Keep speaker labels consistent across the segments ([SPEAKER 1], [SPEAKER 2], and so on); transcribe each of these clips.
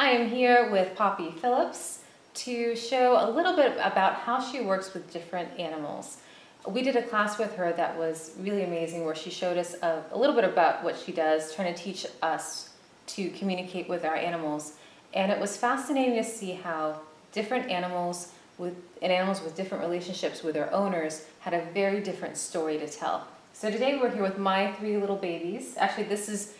[SPEAKER 1] I am here with Poppy Phillips to show a little bit about how she works with different animals. We did a class with her that was really amazing where she showed us a little bit about what she does, trying to teach us to communicate with our animals. And it was fascinating to see how different animals with different relationships with their owners had a very different story to tell. So today we're here with my 3 little babies. Actually, this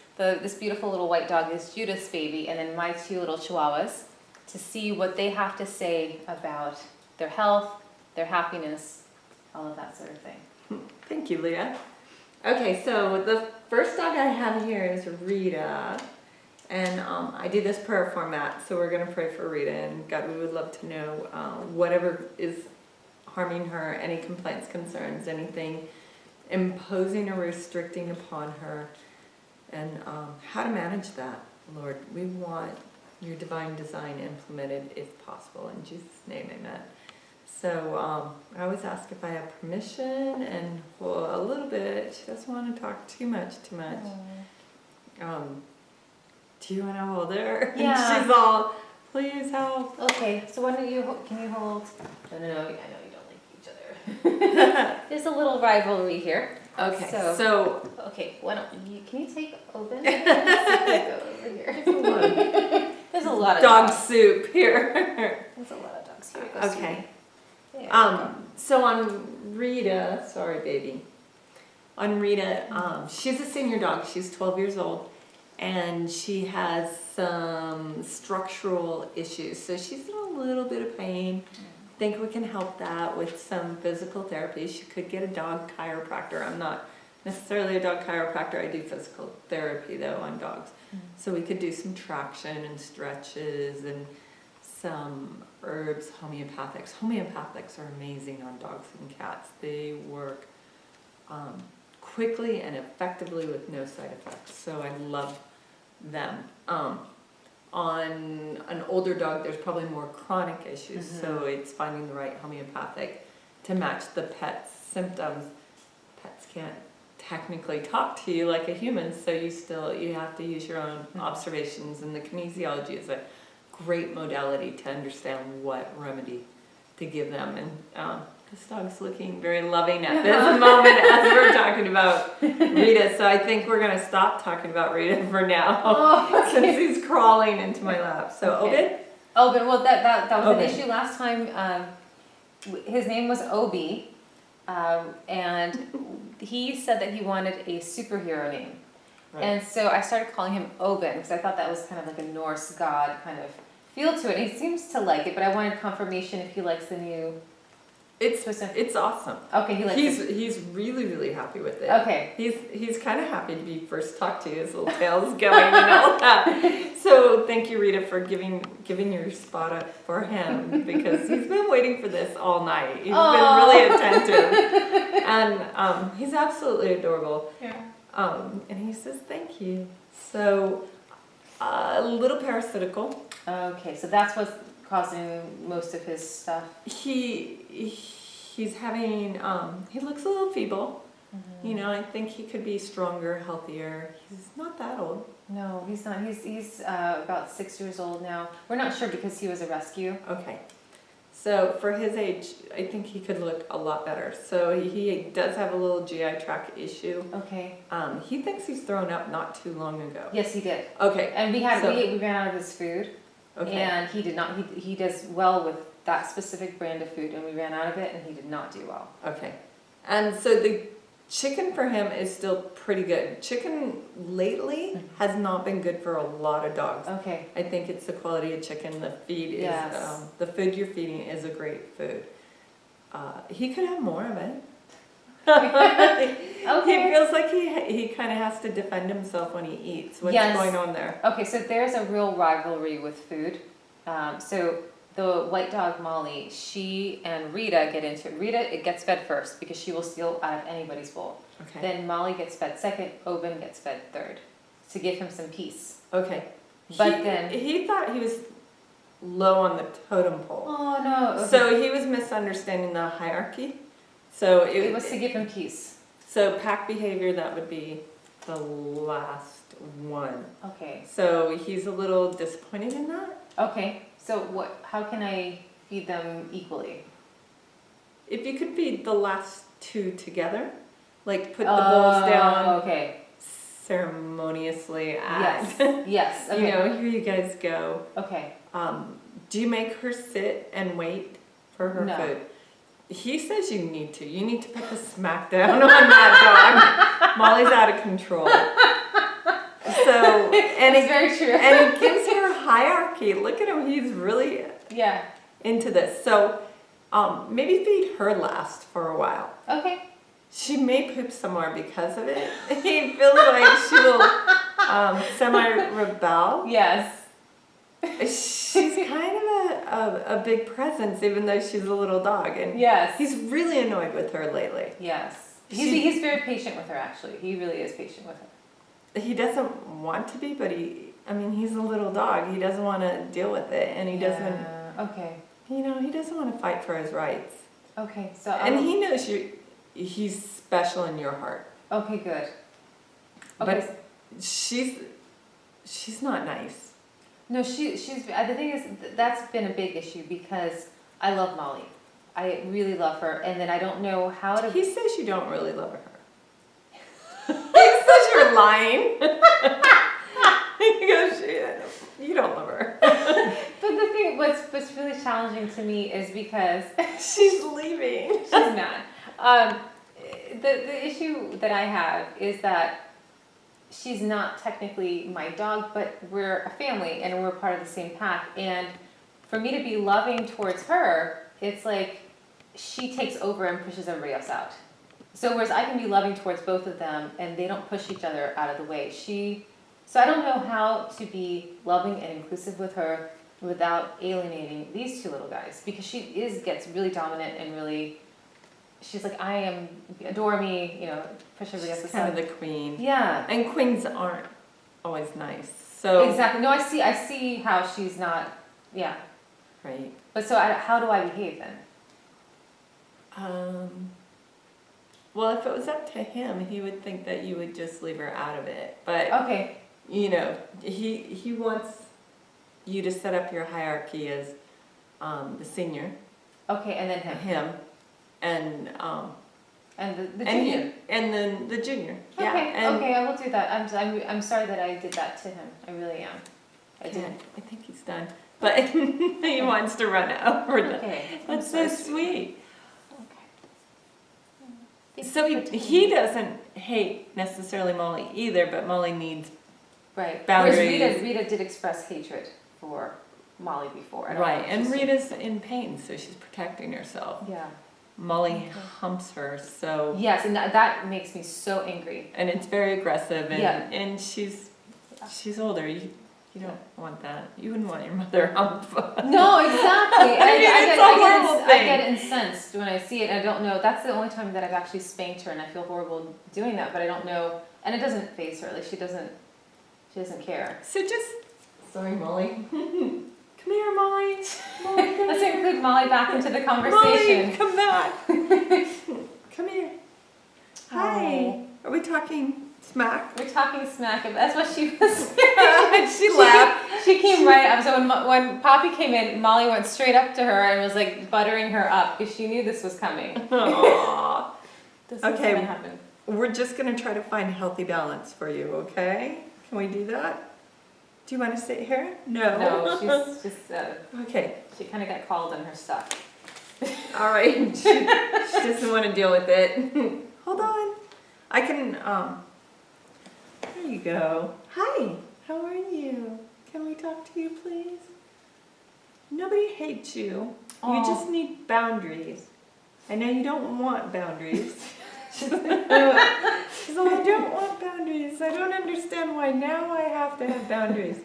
[SPEAKER 1] beautiful little white dog is Judith's baby, and then my 2 little chihuahuas, to see what they have to say about their health, their happiness, all of that sort of thing.
[SPEAKER 2] Thank you, Leah. Okay, so the first dog I have here is Rita, and I do this prayer format, so we're going to pray for Rita, and God, we would love to know whatever is harming her, any complaints, concerns, anything imposing or restricting upon her, and how to manage that, Lord. We want your divine design implemented if possible. In Jesus' name, amen. So I always ask if I have permission, and for a little bit, she doesn't want to talk too much. Do you want to hold her?
[SPEAKER 1] Yeah.
[SPEAKER 2] She's all, please help.
[SPEAKER 1] Okay, so why don't you, can you hold? No, I know you don't like each other. There's a little rivalry here.
[SPEAKER 2] Okay,
[SPEAKER 1] so okay, why don't you, can you take Oben? Go over here. There's a lot of
[SPEAKER 2] dog soup here.
[SPEAKER 1] There's a lot of dogs here.
[SPEAKER 2] Okay. So on Rita, sorry baby. On Rita, she's a senior dog. She's 12 years old, and she has some structural issues. So she's in a little bit of pain. I think we can help that with some physical therapy. She could get a dog chiropractor. I'm not necessarily a dog chiropractor. I do physical therapy though on dogs. So we could do some traction and stretches and some herbs, homeopathics. Homeopathics are amazing on dogs and cats. They work quickly and effectively with no side effects. So I love them. On an older dog, there's probably more chronic issues, so it's finding the right homeopathic to match the pet's symptoms. Pets can't technically talk to you like a human, so you have to use your own observations, and the kinesiology is a great modality to understand what remedy to give them. And this dog's looking very loving at this moment as we're talking about Rita, so I think we're going to stop talking about Rita for now, since he's crawling into my lap. So
[SPEAKER 1] okay. Oben, well that was
[SPEAKER 2] Oben.
[SPEAKER 1] an issue last time. His name was Oben, and he said that he wanted a superhero name. Right. And so I started calling him Oben because I thought that was kind of like a Norse god kind of feel to it. And he seems to like it, but I wanted confirmation if he likes the new.
[SPEAKER 2] It's awesome.
[SPEAKER 1] Okay,
[SPEAKER 2] he's really happy with it.
[SPEAKER 1] Okay.
[SPEAKER 2] He's kind of happy to be first talked to. His little tail's going and all that. So thank you, Rita, for giving your spot up for him, because he's been waiting for this all night. He's been really attentive, and he's absolutely adorable.
[SPEAKER 1] Yeah.
[SPEAKER 2] And he says thank you. So a little parasitical.
[SPEAKER 1] Okay, so that's what's causing most of his stuff.
[SPEAKER 2] He's having he looks a little feeble. You know, I think he could be stronger, healthier. He's not that old.
[SPEAKER 1] No, he's not. He's about 6 years old now. We're not sure because he was a rescue.
[SPEAKER 2] Okay. So for his age, I think he could look a lot better. So he does have a little GI tract issue.
[SPEAKER 1] Okay.
[SPEAKER 2] He thinks he's thrown up not too long ago.
[SPEAKER 1] Yes, he did.
[SPEAKER 2] Okay.
[SPEAKER 1] And we ran out of his food.
[SPEAKER 2] Okay.
[SPEAKER 1] And he did not. He does well with that specific brand of food, and we ran out of it, and he did not do well.
[SPEAKER 2] Okay. And so the chicken for him is still pretty good. Chicken lately has not been good for a lot of dogs.
[SPEAKER 1] Okay.
[SPEAKER 2] I think it's the quality of chicken. The feed is the food you're feeding is a great food. He could have more of it.
[SPEAKER 1] Okay.
[SPEAKER 2] He feels like he kind of has to defend himself when he eats. What's going on there?
[SPEAKER 1] Okay, so there's a real rivalry with food. So the white dog Molly, she and Rita get into it. Rita gets fed first because she will steal out of anybody's bowl.
[SPEAKER 2] Okay.
[SPEAKER 1] Then Molly gets fed second. Oben gets fed third to give him some peace.
[SPEAKER 2] Okay.
[SPEAKER 1] But
[SPEAKER 2] he thought he was low on the totem pole.
[SPEAKER 1] Oh no! Okay.
[SPEAKER 2] So he was misunderstanding the hierarchy. So
[SPEAKER 1] it was to give him peace.
[SPEAKER 2] So pack behavior, that would be the last 1.
[SPEAKER 1] Okay.
[SPEAKER 2] So he's a little disappointed in that.
[SPEAKER 1] Okay. So how can I feed them equally?
[SPEAKER 2] If you could feed the last 2 together, like put the bowls down
[SPEAKER 1] Okay.
[SPEAKER 2] ceremoniously
[SPEAKER 1] Yes. Yes. Okay.
[SPEAKER 2] you know, here you guys go.
[SPEAKER 1] Okay.
[SPEAKER 2] Do you make her sit and wait for her
[SPEAKER 1] No.
[SPEAKER 2] food? He says you need to. You need to put the smack down on that dog. Molly's out of control. So, and
[SPEAKER 1] It's very true.
[SPEAKER 2] and it gives her hierarchy. Look at him. He's really
[SPEAKER 1] Yeah.
[SPEAKER 2] into this. So, maybe feed her last for a while.
[SPEAKER 1] Okay.
[SPEAKER 2] She may poop somewhere because of it. He feels like she will semi-rebel.
[SPEAKER 1] Yes.
[SPEAKER 2] She's kind of a big presence, even though she's a little dog. And
[SPEAKER 1] Yes.
[SPEAKER 2] he's really annoyed with her lately.
[SPEAKER 1] Yes. He's very patient with her, actually. He really is patient with her.
[SPEAKER 2] He doesn't want to be, but he's a little dog. He doesn't want to deal with it, and he doesn't,
[SPEAKER 1] Okay.
[SPEAKER 2] he doesn't want to fight for his rights.
[SPEAKER 1] Okay. So.
[SPEAKER 2] And he knows he's special in your heart.
[SPEAKER 1] Okay. Good. Okay.
[SPEAKER 2] But she's not nice.
[SPEAKER 1] No, she's the thing is that's been a big issue because I love Molly. I really love her, and then I don't know how to.
[SPEAKER 2] He says you don't really love her. He says you're lying. He goes, you don't love her.
[SPEAKER 1] But the thing, what's really challenging to me is because
[SPEAKER 2] She's leaving.
[SPEAKER 1] she's not. The issue that I have is that she's not technically my dog, but we're a family and we're part of the same pack. And for me to be loving towards her, it's like she takes over and pushes everybody else out. So whereas I can be loving towards both of them and they don't push each other out of the way. So I don't know how to be loving and inclusive with her without alienating these 2 little guys, because she gets really dominant and really, she's like, adore me, push everybody else
[SPEAKER 2] She's
[SPEAKER 1] aside.
[SPEAKER 2] kind of the queen.
[SPEAKER 1] Yeah.
[SPEAKER 2] And queens aren't always nice. So
[SPEAKER 1] Exactly. No, I see how she's not, yeah.
[SPEAKER 2] right.
[SPEAKER 1] But so how do I behave then?
[SPEAKER 2] Well, if it was up to him, he would think that you would just leave her out of it. But
[SPEAKER 1] Okay.
[SPEAKER 2] he wants you to set up your hierarchy as the senior,
[SPEAKER 1] Okay, and then him.
[SPEAKER 2] him, and
[SPEAKER 1] And the
[SPEAKER 2] and
[SPEAKER 1] junior.
[SPEAKER 2] and then the junior. Yeah.
[SPEAKER 1] Okay,
[SPEAKER 2] And
[SPEAKER 1] okay, I will do that. I'm sorry that I did that to him. I really am. I did.
[SPEAKER 2] I think he's done. But he wants to run over the.
[SPEAKER 1] Okay.
[SPEAKER 2] That's so sweet.
[SPEAKER 1] Okay.
[SPEAKER 2] So he doesn't hate necessarily Molly either, but Molly needs
[SPEAKER 1] Right.
[SPEAKER 2] boundaries.
[SPEAKER 1] Whereas Rita did express hatred for Molly before. I don't
[SPEAKER 2] Right,
[SPEAKER 1] know,
[SPEAKER 2] and
[SPEAKER 1] she's-
[SPEAKER 2] Rita's in pain, so she's protecting herself.
[SPEAKER 1] Yeah.
[SPEAKER 2] Molly humps her, so
[SPEAKER 1] Yes, and that makes me so angry.
[SPEAKER 2] and it's very aggressive, and
[SPEAKER 1] Yeah.
[SPEAKER 2] and she's older. You don't want that. You wouldn't want your mother hump.
[SPEAKER 1] No, exactly.
[SPEAKER 2] It's a horrible
[SPEAKER 1] I
[SPEAKER 2] thing.
[SPEAKER 1] get incensed when I see it. I don't know. That's the only time that I've actually spanked her, and I feel horrible doing that. But I don't know, and it doesn't faze her. Like she doesn't care.
[SPEAKER 2] So just sorry, Molly. Come here, Molly. Molly, come
[SPEAKER 1] Let's
[SPEAKER 2] here.
[SPEAKER 1] include Molly back into the
[SPEAKER 2] Molly,
[SPEAKER 1] conversation.
[SPEAKER 2] come back. Come here. Hi.
[SPEAKER 1] Oh.
[SPEAKER 2] Are we talking smack?
[SPEAKER 1] We're talking smack. That's what she was.
[SPEAKER 2] She laughed.
[SPEAKER 1] She came right up. So when Poppy came in, Molly went straight up to her and was like buttering her up because she knew this was coming.
[SPEAKER 2] Aww.
[SPEAKER 1] This
[SPEAKER 2] Okay.
[SPEAKER 1] was gonna happen.
[SPEAKER 2] We're just going to try to find healthy balance for you, okay? Can we do that? Do you want to sit here? No.
[SPEAKER 1] No, she's just.
[SPEAKER 2] Okay.
[SPEAKER 1] She kind of got called on her stuff.
[SPEAKER 2] All right. She doesn't want to deal with it. Hold on. I can, there you go. Hi. How are you? Can we talk to you, please? Nobody hates you. You
[SPEAKER 1] Aw.
[SPEAKER 2] just need boundaries. I know you don't want boundaries. She's like, I don't want boundaries. I don't understand why now I have to have boundaries.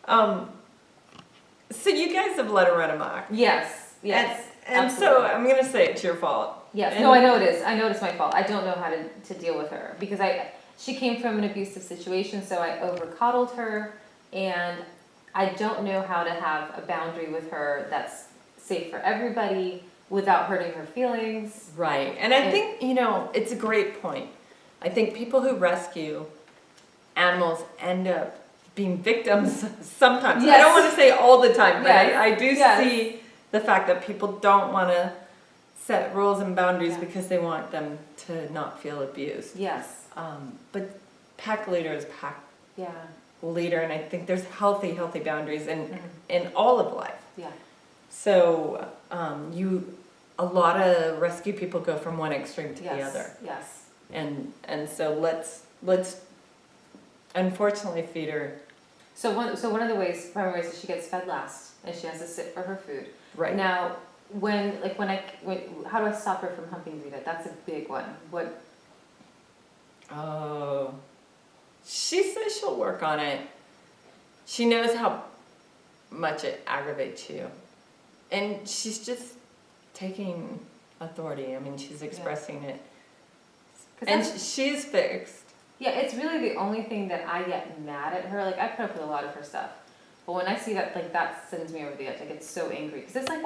[SPEAKER 2] So you guys have let her run amok.
[SPEAKER 1] Yes. Yes.
[SPEAKER 2] And so I'm going to say it's your fault.
[SPEAKER 1] Yes.
[SPEAKER 2] And-
[SPEAKER 1] No, I know it is. I know it's my fault. I don't know how to deal with her because she came from an abusive situation, so I over-coddled her, and I don't know how to have a boundary with her that's safe for everybody without hurting her feelings.
[SPEAKER 2] Right. And I think, it's a great point. I think people who rescue animals end up being victims sometimes. I
[SPEAKER 1] Yes.
[SPEAKER 2] don't want to say all the time, but
[SPEAKER 1] Yes.
[SPEAKER 2] I do
[SPEAKER 1] Yes.
[SPEAKER 2] see the fact that people don't want to set rules and boundaries
[SPEAKER 1] Yeah.
[SPEAKER 2] because they want them to not feel abused.
[SPEAKER 1] Yes.
[SPEAKER 2] But pack leader is pack
[SPEAKER 1] Yeah.
[SPEAKER 2] leader, and I think there's healthy boundaries
[SPEAKER 1] Mhm.
[SPEAKER 2] in all of life.
[SPEAKER 1] Yeah.
[SPEAKER 2] So a lot of rescue people go from one extreme to the
[SPEAKER 1] Yes.
[SPEAKER 2] other,
[SPEAKER 1] Yes.
[SPEAKER 2] and so let's unfortunately feed her
[SPEAKER 1] So one of the primary ways is she gets fed last, and she has to sit for her food.
[SPEAKER 2] right.
[SPEAKER 1] Now, how do I stop her from humping Rita? That's a big one. What?
[SPEAKER 2] Oh, she says she'll work on it. She knows how much it aggravates you, and she's just taking authority. I mean, she's expressing it,
[SPEAKER 1] 'Cause
[SPEAKER 2] and
[SPEAKER 1] that's-
[SPEAKER 2] she's fixed.
[SPEAKER 1] Yeah, it's really the only thing that I get mad at her. Like, I put up with a lot of her stuff, but when I see that, like, that sends me over the edge. I get so angry because it's like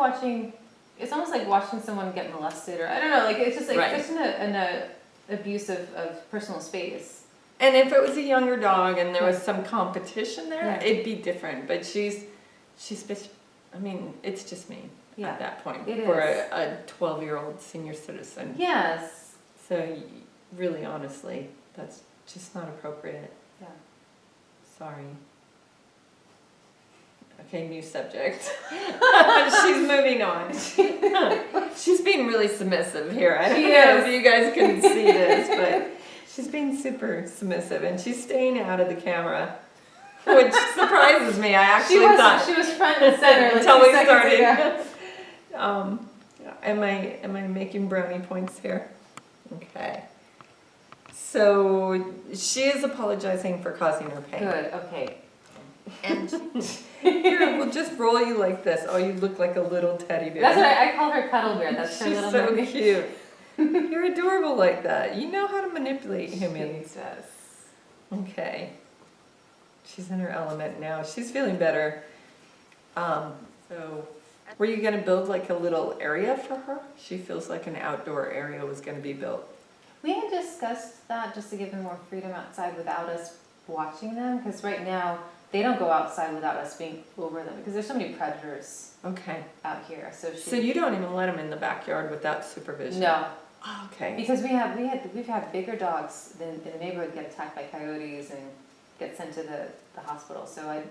[SPEAKER 1] it's almost like watching someone get molested, or I don't know. Like, it's just like
[SPEAKER 2] Right.
[SPEAKER 1] such an abuse of personal space.
[SPEAKER 2] And if it was a younger dog and there was some competition there,
[SPEAKER 1] Yeah.
[SPEAKER 2] it'd be different. But she's I mean, it's just me
[SPEAKER 1] Yeah.
[SPEAKER 2] at that point
[SPEAKER 1] It
[SPEAKER 2] for
[SPEAKER 1] is.
[SPEAKER 2] a 12-year-old senior citizen.
[SPEAKER 1] Yes.
[SPEAKER 2] So really, honestly, that's just not appropriate.
[SPEAKER 1] Yeah.
[SPEAKER 2] Sorry. Okay, new subject. She's moving on. She's being really submissive here. I don't
[SPEAKER 1] She
[SPEAKER 2] know
[SPEAKER 1] is.
[SPEAKER 2] if you guys can see this, but she's being super submissive, and she's staying out of the camera, which surprises me. I actually thought
[SPEAKER 1] She was front and center like
[SPEAKER 2] until
[SPEAKER 1] 2
[SPEAKER 2] we
[SPEAKER 1] seconds ago.
[SPEAKER 2] started. Am I making brownie points here? Okay. So she is apologizing for causing her pain.
[SPEAKER 1] Good. Okay.
[SPEAKER 2] And here, we'll just roll you like this. Oh, you look like a little teddy bear.
[SPEAKER 1] That's what I call her cuddle bear. That's her
[SPEAKER 2] She's
[SPEAKER 1] little
[SPEAKER 2] so
[SPEAKER 1] baby.
[SPEAKER 2] cute. You're adorable like that. You know how to manipulate humans.
[SPEAKER 1] She does.
[SPEAKER 2] Okay. She's in her element now. She's feeling better. So, were you going to build like a little area for her? She feels like an outdoor area was going to be built.
[SPEAKER 1] We had discussed that just to give them more freedom outside without us watching them, because right now they don't go outside without us being over them, because there's so many predators
[SPEAKER 2] Okay.
[SPEAKER 1] out here.
[SPEAKER 2] So you don't even let them in the backyard without supervision?
[SPEAKER 1] No,
[SPEAKER 2] Oh, okay.
[SPEAKER 1] because we've had bigger dogs in the neighborhood get attacked by coyotes and get sent to the hospital. So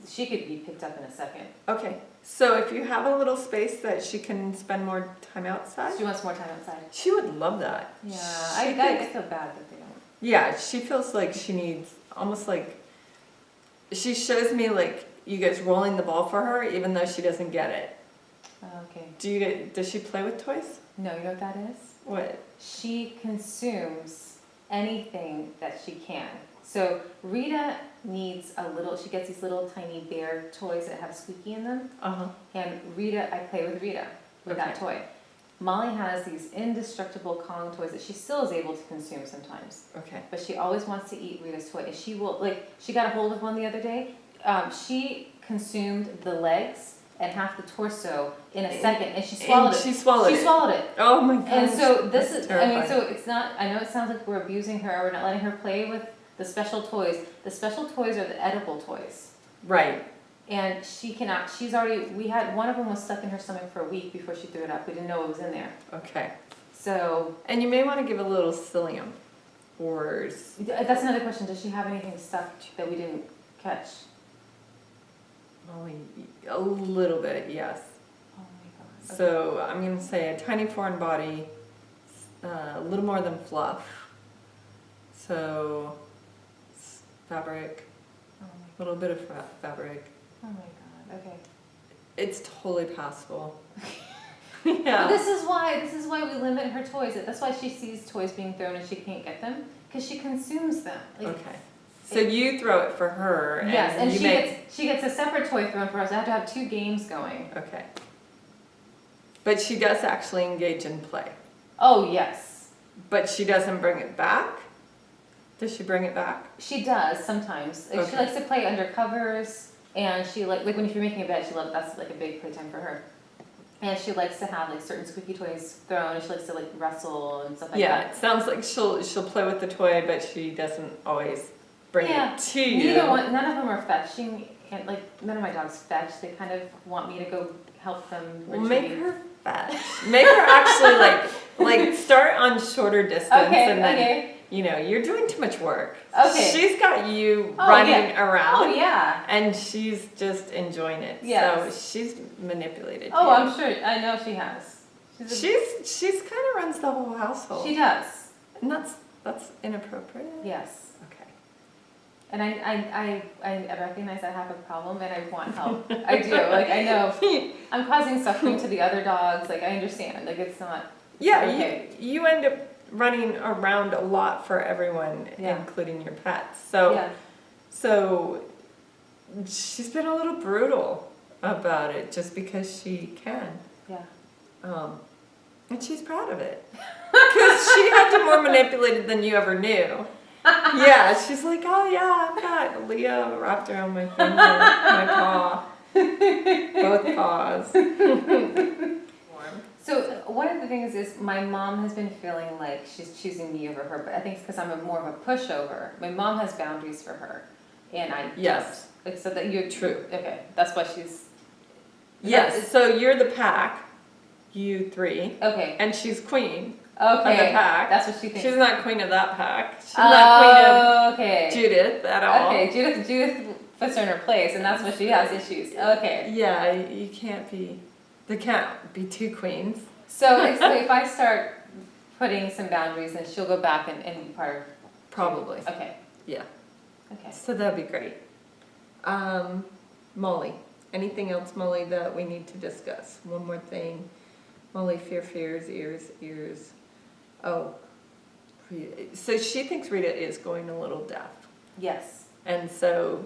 [SPEAKER 1] she could be picked up in a second.
[SPEAKER 2] Okay. So if you have a little space that she can spend more time outside,
[SPEAKER 1] She wants more time outside.
[SPEAKER 2] she would love that.
[SPEAKER 1] Yeah,
[SPEAKER 2] She
[SPEAKER 1] I
[SPEAKER 2] thinks-
[SPEAKER 1] feel bad that they don't.
[SPEAKER 2] Yeah, she feels like she needs almost like she shows me like you guys rolling the ball for her, even though she doesn't get it.
[SPEAKER 1] Oh, okay.
[SPEAKER 2] Does she play with toys?
[SPEAKER 1] No, you know what that is?
[SPEAKER 2] What?
[SPEAKER 1] She consumes anything that she can. So Rita needs she gets these little tiny bear toys that have squeaky in them.
[SPEAKER 2] Uh-huh.
[SPEAKER 1] And I play with Rita with that toy. Molly has these indestructible Kong toys that she still is able to consume sometimes.
[SPEAKER 2] Okay.
[SPEAKER 1] But she always wants to eat Rita's toy. And she will, she got a hold of one the other day. She consumed the legs and half the torso in a second, and she swallowed it.
[SPEAKER 2] She swallowed
[SPEAKER 1] She swallowed it.
[SPEAKER 2] Oh my gosh.
[SPEAKER 1] And so
[SPEAKER 2] That's terrifying.
[SPEAKER 1] so it's not, I know it sounds like we're abusing her, we're not letting her play with the special toys. The special toys are the edible toys.
[SPEAKER 2] Right.
[SPEAKER 1] And we had, one of them was stuck in her stomach for a week before she threw it up. We didn't know it was in there.
[SPEAKER 2] Okay.
[SPEAKER 1] So,
[SPEAKER 2] And you may want to give a little psyllium or
[SPEAKER 1] that's another question. Does she have anything stuck that we didn't catch?
[SPEAKER 2] Molly, a little bit, yes.
[SPEAKER 1] Oh my God.
[SPEAKER 2] So I'm going to say a tiny foreign body, a little more than fluff. So fabric,
[SPEAKER 1] Oh
[SPEAKER 2] a little bit of fabric.
[SPEAKER 1] my God. Okay.
[SPEAKER 2] It's totally passable.
[SPEAKER 1] But
[SPEAKER 2] Yeah.
[SPEAKER 1] this is why we limit her toys. That's why she sees toys being thrown and she can't get them, because she consumes them.
[SPEAKER 2] Okay. So you throw it for her, and
[SPEAKER 1] Yes, and
[SPEAKER 2] you
[SPEAKER 1] she gets a separate toy thrown for us. I have to have 2 games going.
[SPEAKER 2] Okay. But she does actually engage in play.
[SPEAKER 1] Oh yes,
[SPEAKER 2] But she doesn't bring it back? Does she bring it back?
[SPEAKER 1] she does sometimes. Like,
[SPEAKER 2] Okay.
[SPEAKER 1] she likes to play under covers, and she like when if you're making a bed, that's like a big playtime for her. And she likes to have like certain squeaky toys thrown, and she likes to like wrestle and stuff like
[SPEAKER 2] Yeah,
[SPEAKER 1] that.
[SPEAKER 2] it sounds like she'll play with the toy, but she doesn't always bring it to you.
[SPEAKER 1] None of them are fetching, and like none of my dogs fetch. They kind of want me to go help them.
[SPEAKER 2] Well, make her fetch. Make her actually like start on shorter distance, and then you're doing too much work.
[SPEAKER 1] Okay.
[SPEAKER 2] She's got you running around.
[SPEAKER 1] Oh yeah.
[SPEAKER 2] And she's just enjoying it.
[SPEAKER 1] Yes.
[SPEAKER 2] So she's manipulated.
[SPEAKER 1] Oh, I'm sure. I know she has.
[SPEAKER 2] She's kind of runs the whole household.
[SPEAKER 1] She does.
[SPEAKER 2] And that's inappropriate.
[SPEAKER 1] Yes.
[SPEAKER 2] Okay.
[SPEAKER 1] And I recognize I have a problem and I want help. I do. Like I know I'm causing suffering to the other dogs. Like I understand. Like it's not.
[SPEAKER 2] Yeah.
[SPEAKER 1] Okay.
[SPEAKER 2] You end up running around a lot for everyone, including your pets. So she's been a little brutal about it just because she can.
[SPEAKER 1] Yeah.
[SPEAKER 2] And she's proud of it. Because she had to more manipulated than you ever knew. Yeah, she's like, oh yeah, I've got Leah wrapped around my finger, my paw, both paws.
[SPEAKER 1] So one of the things is my mom has been feeling like she's choosing me over her, but I think it's because I'm more of a pushover. My mom has boundaries for her, and I
[SPEAKER 2] yes.
[SPEAKER 1] don't. Like, so that you're
[SPEAKER 2] true.
[SPEAKER 1] Okay, that's why she's.
[SPEAKER 2] Yes. So you're the pack. You three.
[SPEAKER 1] Okay.
[SPEAKER 2] And she's queen.
[SPEAKER 1] Okay.
[SPEAKER 2] Of the pack.
[SPEAKER 1] That's what she thinks.
[SPEAKER 2] She's not queen of that pack. She's not queen of
[SPEAKER 1] okay.
[SPEAKER 2] Judith at all.
[SPEAKER 1] Okay, Judith puts her in her place, and that's when she has issues. Okay.
[SPEAKER 2] Yeah, you can't be. There can't be two queens.
[SPEAKER 1] So if I start putting some boundaries, then she'll go back and be part of.
[SPEAKER 2] Probably.
[SPEAKER 1] Okay.
[SPEAKER 2] Yeah.
[SPEAKER 1] Okay.
[SPEAKER 2] So that'd be great. Molly. Anything else, Molly, that we need to discuss? One more thing. Molly, fears, ears. Oh, Rita. So she thinks Rita is going a little deaf.
[SPEAKER 1] Yes.
[SPEAKER 2] And so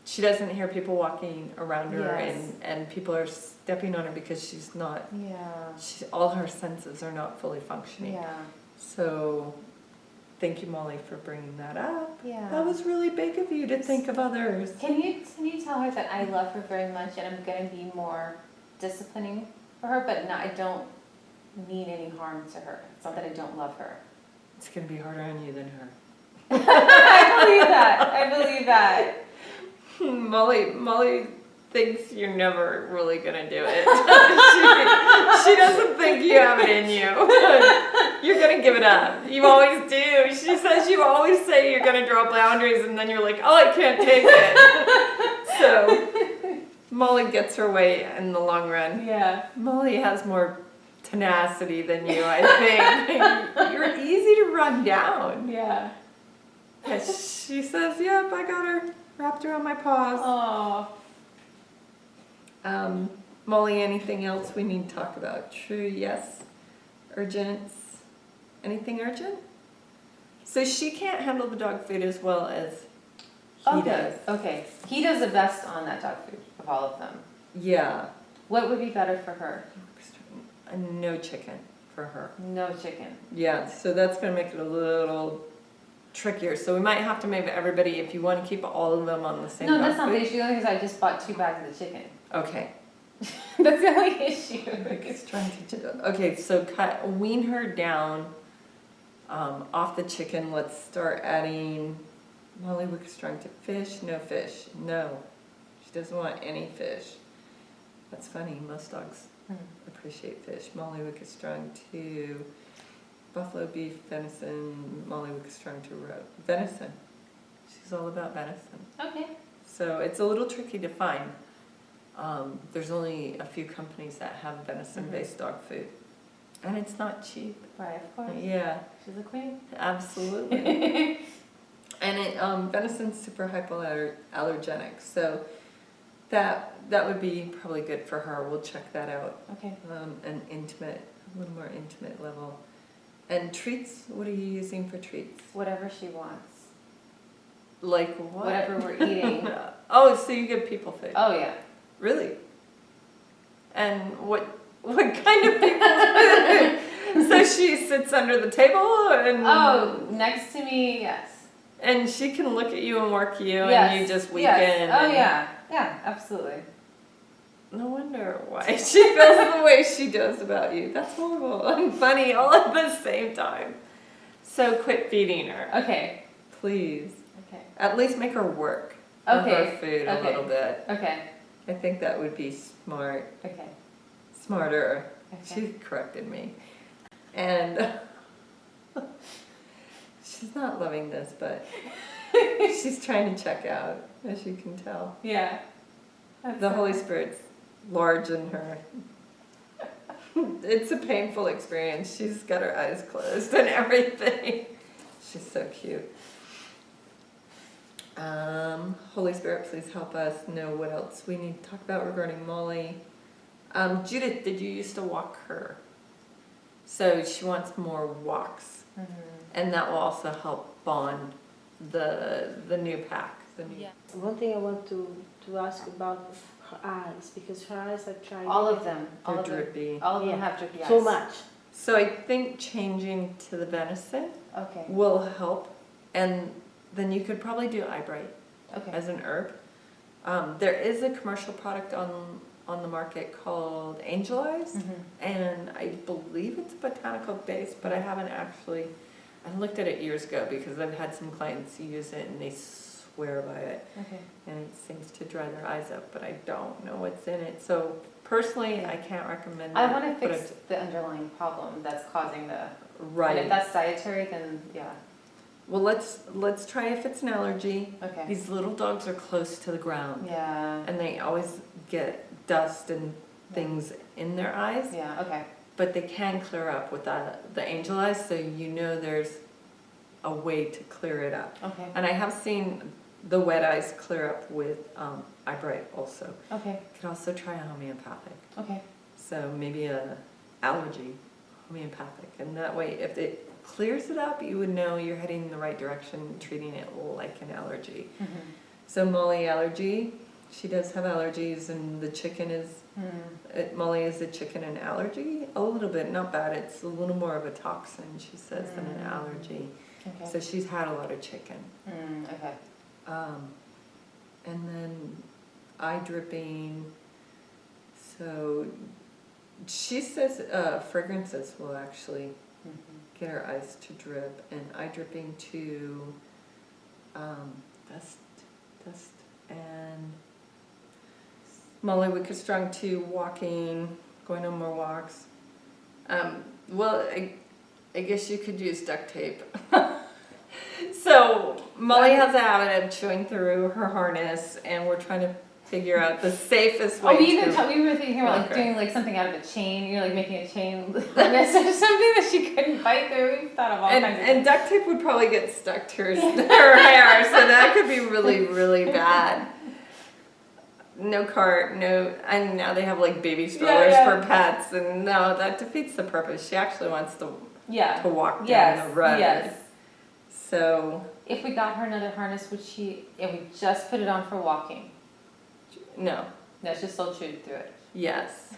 [SPEAKER 2] she doesn't hear people walking around her
[SPEAKER 1] Yes.
[SPEAKER 2] and people are stepping on her because she's not,
[SPEAKER 1] Yeah.
[SPEAKER 2] all her senses are not fully functioning.
[SPEAKER 1] Yeah.
[SPEAKER 2] So thank you, Molly, for bringing that up.
[SPEAKER 1] Yeah.
[SPEAKER 2] That was really big of you to think of others.
[SPEAKER 1] Can you tell her that I love her very much and I'm going to be more disciplining for her, but I don't mean any harm to her. It's not that I don't love her.
[SPEAKER 2] It's going to be harder on you than her.
[SPEAKER 1] I believe that.
[SPEAKER 2] Molly thinks you're never really going to do it. she doesn't think you have it in you. You're going to give it up. You always do. She says you always say you're going to draw boundaries and then you're like, oh, I can't take it. So Molly gets her way in the long run.
[SPEAKER 1] Yeah.
[SPEAKER 2] Molly has more tenacity than you, I think. You're easy to run down.
[SPEAKER 1] Yeah.
[SPEAKER 2] And she says, yep, I got her wrapped around my paws.
[SPEAKER 1] Oh.
[SPEAKER 2] Molly, anything else we need to talk about? True, yes. Urgents. Anything urgent? So she can't handle the dog food as well as he does.
[SPEAKER 1] Okay. He does the best on that dog food of all of them.
[SPEAKER 2] Yeah.
[SPEAKER 1] What would be better for her?
[SPEAKER 2] No chicken for her.
[SPEAKER 1] No chicken.
[SPEAKER 2] Yeah, so that's going to make it a little trickier. So we might have to maybe everybody, if you want to keep all of them on the same
[SPEAKER 1] No,
[SPEAKER 2] dog
[SPEAKER 1] that's not the
[SPEAKER 2] food.
[SPEAKER 1] issue. The only thing is I just bought 2 bags of the chicken.
[SPEAKER 2] Okay.
[SPEAKER 1] That's the only issue.
[SPEAKER 2] Okay, so wean her down off the chicken. Let's start adding Molly Wickstrong to fish. No fish. No. She doesn't want any fish. That's funny. Most dogs appreciate fish. Molly Wickstrong to buffalo beef, venison. Molly Wickstrong to venison. She's all about venison.
[SPEAKER 1] Okay.
[SPEAKER 2] So it's a little tricky to find. There's only a few companies that have venison-based dog food. And it's not cheap.
[SPEAKER 1] Right, of course.
[SPEAKER 2] Yeah.
[SPEAKER 1] She's a queen.
[SPEAKER 2] Absolutely. And venison's super hypoallergenic, so that would be probably good for her. We'll check that out.
[SPEAKER 1] Okay.
[SPEAKER 2] A little more intimate level. And treats, what are you using for treats?
[SPEAKER 1] Whatever she wants.
[SPEAKER 2] Like what?
[SPEAKER 1] Whatever we're eating.
[SPEAKER 2] Oh, so you give people food?
[SPEAKER 1] Oh, yeah.
[SPEAKER 2] Really? And what kind of people? So she sits under the table and...
[SPEAKER 1] Oh, next to me, yes.
[SPEAKER 2] And she can look at you and work you
[SPEAKER 1] Yes.
[SPEAKER 2] and you just weaken.
[SPEAKER 1] Yes. Oh, yeah. Yeah, absolutely.
[SPEAKER 2] No wonder why she feels the way she does about you. That's horrible and funny all at the same time. So quit feeding her.
[SPEAKER 1] Okay.
[SPEAKER 2] please.
[SPEAKER 1] Okay.
[SPEAKER 2] At least make her work for
[SPEAKER 1] Okay.
[SPEAKER 2] her food a
[SPEAKER 1] Okay.
[SPEAKER 2] little bit.
[SPEAKER 1] Okay.
[SPEAKER 2] I think that would be smart.
[SPEAKER 1] Okay.
[SPEAKER 2] Smarter.
[SPEAKER 1] Okay.
[SPEAKER 2] She corrected me. And she's not loving this, but she's trying to check out, as you can tell.
[SPEAKER 1] Yeah.
[SPEAKER 2] The Holy Spirit's large in her. It's a painful experience. She's got her eyes closed and everything. She's so cute. Holy Spirit, please help us know what else we need to talk about regarding Molly. Judith, did you used to walk her? So she wants more walks.
[SPEAKER 1] Mm-hmm.
[SPEAKER 2] And that will also help bond the new pack.
[SPEAKER 1] Yeah.
[SPEAKER 3] One thing I want to ask about her eyes, because her eyes are trying.
[SPEAKER 1] All of them. All
[SPEAKER 2] They're
[SPEAKER 1] of them.
[SPEAKER 2] drippy.
[SPEAKER 1] All of them
[SPEAKER 3] Yeah.
[SPEAKER 1] have drippy eyes.
[SPEAKER 3] So much.
[SPEAKER 2] So I think changing to the venison
[SPEAKER 1] Okay.
[SPEAKER 2] will help. And then you could probably do eye bright
[SPEAKER 1] Okay.
[SPEAKER 2] as an herb. There is a commercial product on the market called Angel Eyes.
[SPEAKER 1] Mm-hmm.
[SPEAKER 2] And I believe it's botanical based, but I haven't actually, I looked at it years ago because I've had some clients use it and they swear by it.
[SPEAKER 1] Okay.
[SPEAKER 2] And it seems to dry their eyes up, but I don't know what's in it. So personally, I can't recommend it.
[SPEAKER 1] I want to
[SPEAKER 2] but
[SPEAKER 1] fix the underlying problem that's causing the.
[SPEAKER 2] Right.
[SPEAKER 1] And if that's dietary, then yeah.
[SPEAKER 2] Well, let's try if it's an allergy.
[SPEAKER 1] Okay.
[SPEAKER 2] These little dogs are close to the ground.
[SPEAKER 1] Yeah.
[SPEAKER 2] And they always get dust and things in their eyes.
[SPEAKER 1] Yeah. Okay.
[SPEAKER 2] But they can clear up with the angel eyes, so you know there's a way to clear it up.
[SPEAKER 1] Okay.
[SPEAKER 2] And I have seen the wet eyes clear up with eye bright also.
[SPEAKER 1] Okay.
[SPEAKER 2] You could also try a homeopathic.
[SPEAKER 1] Okay.
[SPEAKER 2] So maybe a allergy homeopathic. And that way, if it clears it up, you would know you're heading in the right direction, treating it like an allergy.
[SPEAKER 1] Mm-hmm.
[SPEAKER 2] So Molly allergy, she does have allergies, and the chicken is, Molly is a chicken and allergy. A little bit, not bad. It's a little more of a toxin, she says, than an allergy.
[SPEAKER 1] Okay.
[SPEAKER 2] So she's had a lot of chicken.
[SPEAKER 1] Okay.
[SPEAKER 2] And then eye dripping. So she says fragrances will actually get her eyes to drip, and eye dripping to dust, and Molly Wicker Strong to walking, going on more walks. Well, I guess you could use duct tape. So Molly has a habit of chewing through her harness, and we're trying to figure out the safest way
[SPEAKER 1] Oh, we were thinking about
[SPEAKER 2] walk her.
[SPEAKER 1] doing like something out of a chain. You're like making a chain harness or something that she couldn't bite through. We've thought of all kinds of
[SPEAKER 2] And duct tape would probably get stuck to her hair, so that could be really, really bad. No cart, no, and now they have like baby strollers for pets, and no, that defeats the purpose. She actually wants to walk down the road.
[SPEAKER 1] Yes.
[SPEAKER 2] So
[SPEAKER 1] If we got her another harness, would she? And we just put it on for walking.
[SPEAKER 2] no,
[SPEAKER 1] No, she'll still chew through it.
[SPEAKER 2] yes,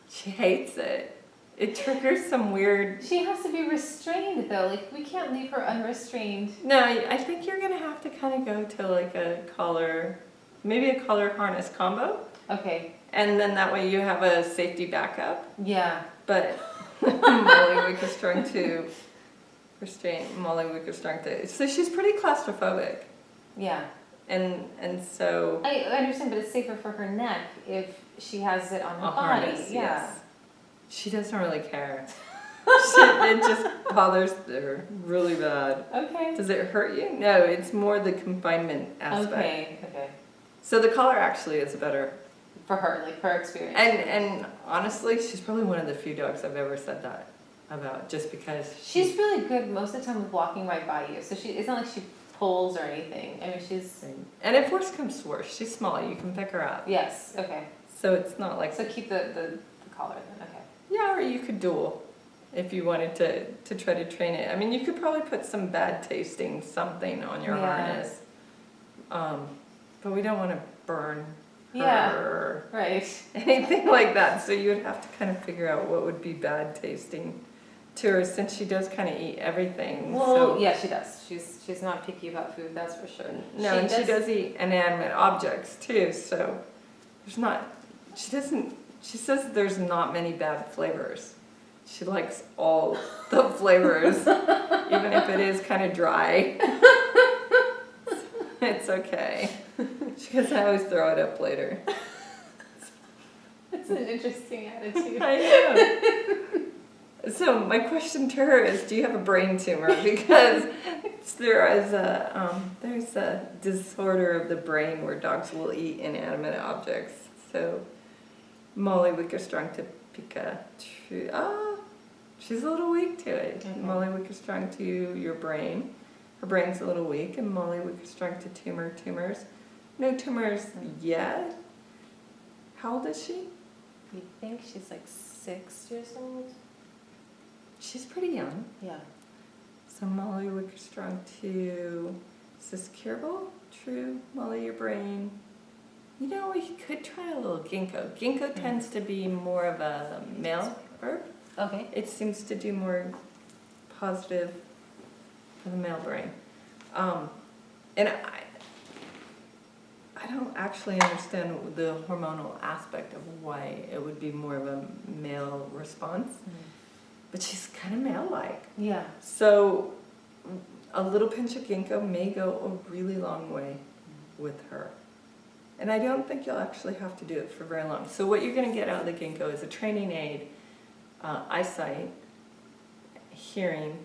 [SPEAKER 2] she hates it. It triggers some weird.
[SPEAKER 1] She has to be restrained though. Like we can't leave her unrestrained.
[SPEAKER 2] No, I think you're gonna have to kind of go to like a collar, maybe a collar harness combo,
[SPEAKER 1] Okay.
[SPEAKER 2] and then that way you have a safety backup.
[SPEAKER 1] Yeah.
[SPEAKER 2] But Molly Wicker Strong to restrain Molly Wicker Strong to. So she's pretty claustrophobic,
[SPEAKER 1] Yeah.
[SPEAKER 2] and so
[SPEAKER 1] I understand, but it's safer for her neck if she has it on her
[SPEAKER 2] a
[SPEAKER 1] body.
[SPEAKER 2] harness.
[SPEAKER 1] Yeah.
[SPEAKER 2] Yes. She doesn't really care. It just bothers her really bad.
[SPEAKER 1] Okay.
[SPEAKER 2] Does it hurt you? No, it's more the confinement aspect.
[SPEAKER 1] Okay. Okay.
[SPEAKER 2] So the collar actually is better.
[SPEAKER 1] For her, like her experience.
[SPEAKER 2] And honestly, she's probably one of the few dogs I've ever said that about, just because
[SPEAKER 1] She's really good most of the time with walking right by you. So it's not like she pulls or anything. I mean, she's.
[SPEAKER 2] And if worse comes to worse, she's small. You can pick her up.
[SPEAKER 1] Yes. Okay.
[SPEAKER 2] So it's not like.
[SPEAKER 1] So keep the collar then. Okay.
[SPEAKER 2] Yeah, or you could duel if you wanted to try to train it. I mean, you could probably put some bad tasting something on your harness. But we don't want to burn
[SPEAKER 1] Yeah.
[SPEAKER 2] her or
[SPEAKER 1] Right.
[SPEAKER 2] anything like that. So you would have to kind of figure out what would be bad tasting to her, since she does kind of eat everything.
[SPEAKER 1] Well,
[SPEAKER 2] So.
[SPEAKER 1] yeah, she does. She's not picky about food, that's for sure.
[SPEAKER 2] No, and she does eat inanimate objects too, so she says there's not many bad flavors. She likes all the flavors, even if it is kind of dry. It's okay. She goes, I always throw it up later.
[SPEAKER 1] That's an interesting attitude.
[SPEAKER 2] I know. So my question to her is, do you have a brain tumor? Because there's a disorder of the brain where dogs will eat inanimate objects. So Molly Wickerstrong to Pikachu. She's a little weak to it.
[SPEAKER 1] Okay.
[SPEAKER 2] Molly Wickerstrong to your brain. Her brain's a little weak, and Molly Wickerstrong to tumors. No tumors yet. How old is she?
[SPEAKER 1] We think she's like 6 years old.
[SPEAKER 2] She's pretty young.
[SPEAKER 1] Yeah.
[SPEAKER 2] So Molly Wickerstrong to, is this curable? True, Molly, your brain. You know, we could try a little ginkgo. Ginkgo tends to be more of a male herb.
[SPEAKER 1] Okay.
[SPEAKER 2] It seems to do more positive for the male brain. And I don't actually understand the hormonal aspect of why it would be more of a male response, but she's kind of male-like.
[SPEAKER 1] Yeah.
[SPEAKER 2] So a little pinch of ginkgo may go a really long way with her. And I don't think you'll actually have to do it for very long. So what you're going to get out of the ginkgo is a training aid, eyesight, hearing,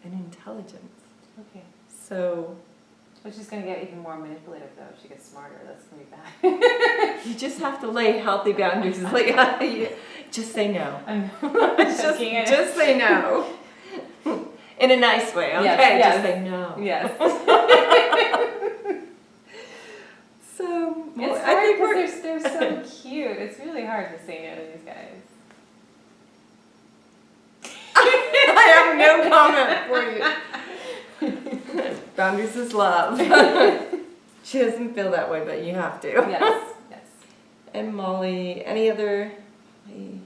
[SPEAKER 2] and intelligence.
[SPEAKER 1] Okay.
[SPEAKER 2] So
[SPEAKER 1] Which is going to get even more manipulative, though. If she gets smarter, that's going to be bad.
[SPEAKER 2] you just have to lay healthy boundaries. Like, just say no.
[SPEAKER 1] I'm
[SPEAKER 2] Just, just say no. In a nice way, okay?
[SPEAKER 1] Yes,
[SPEAKER 2] Just say no.
[SPEAKER 1] Yes.
[SPEAKER 2] So,
[SPEAKER 1] It's
[SPEAKER 2] I think
[SPEAKER 1] hard
[SPEAKER 2] we're...
[SPEAKER 1] because they're so cute. It's really hard to say no to these guys.
[SPEAKER 2] I have no comment for you. Boundaries is love. She doesn't feel that way, but you have to.
[SPEAKER 1] Yes. Yes.
[SPEAKER 2] And Molly, any other... I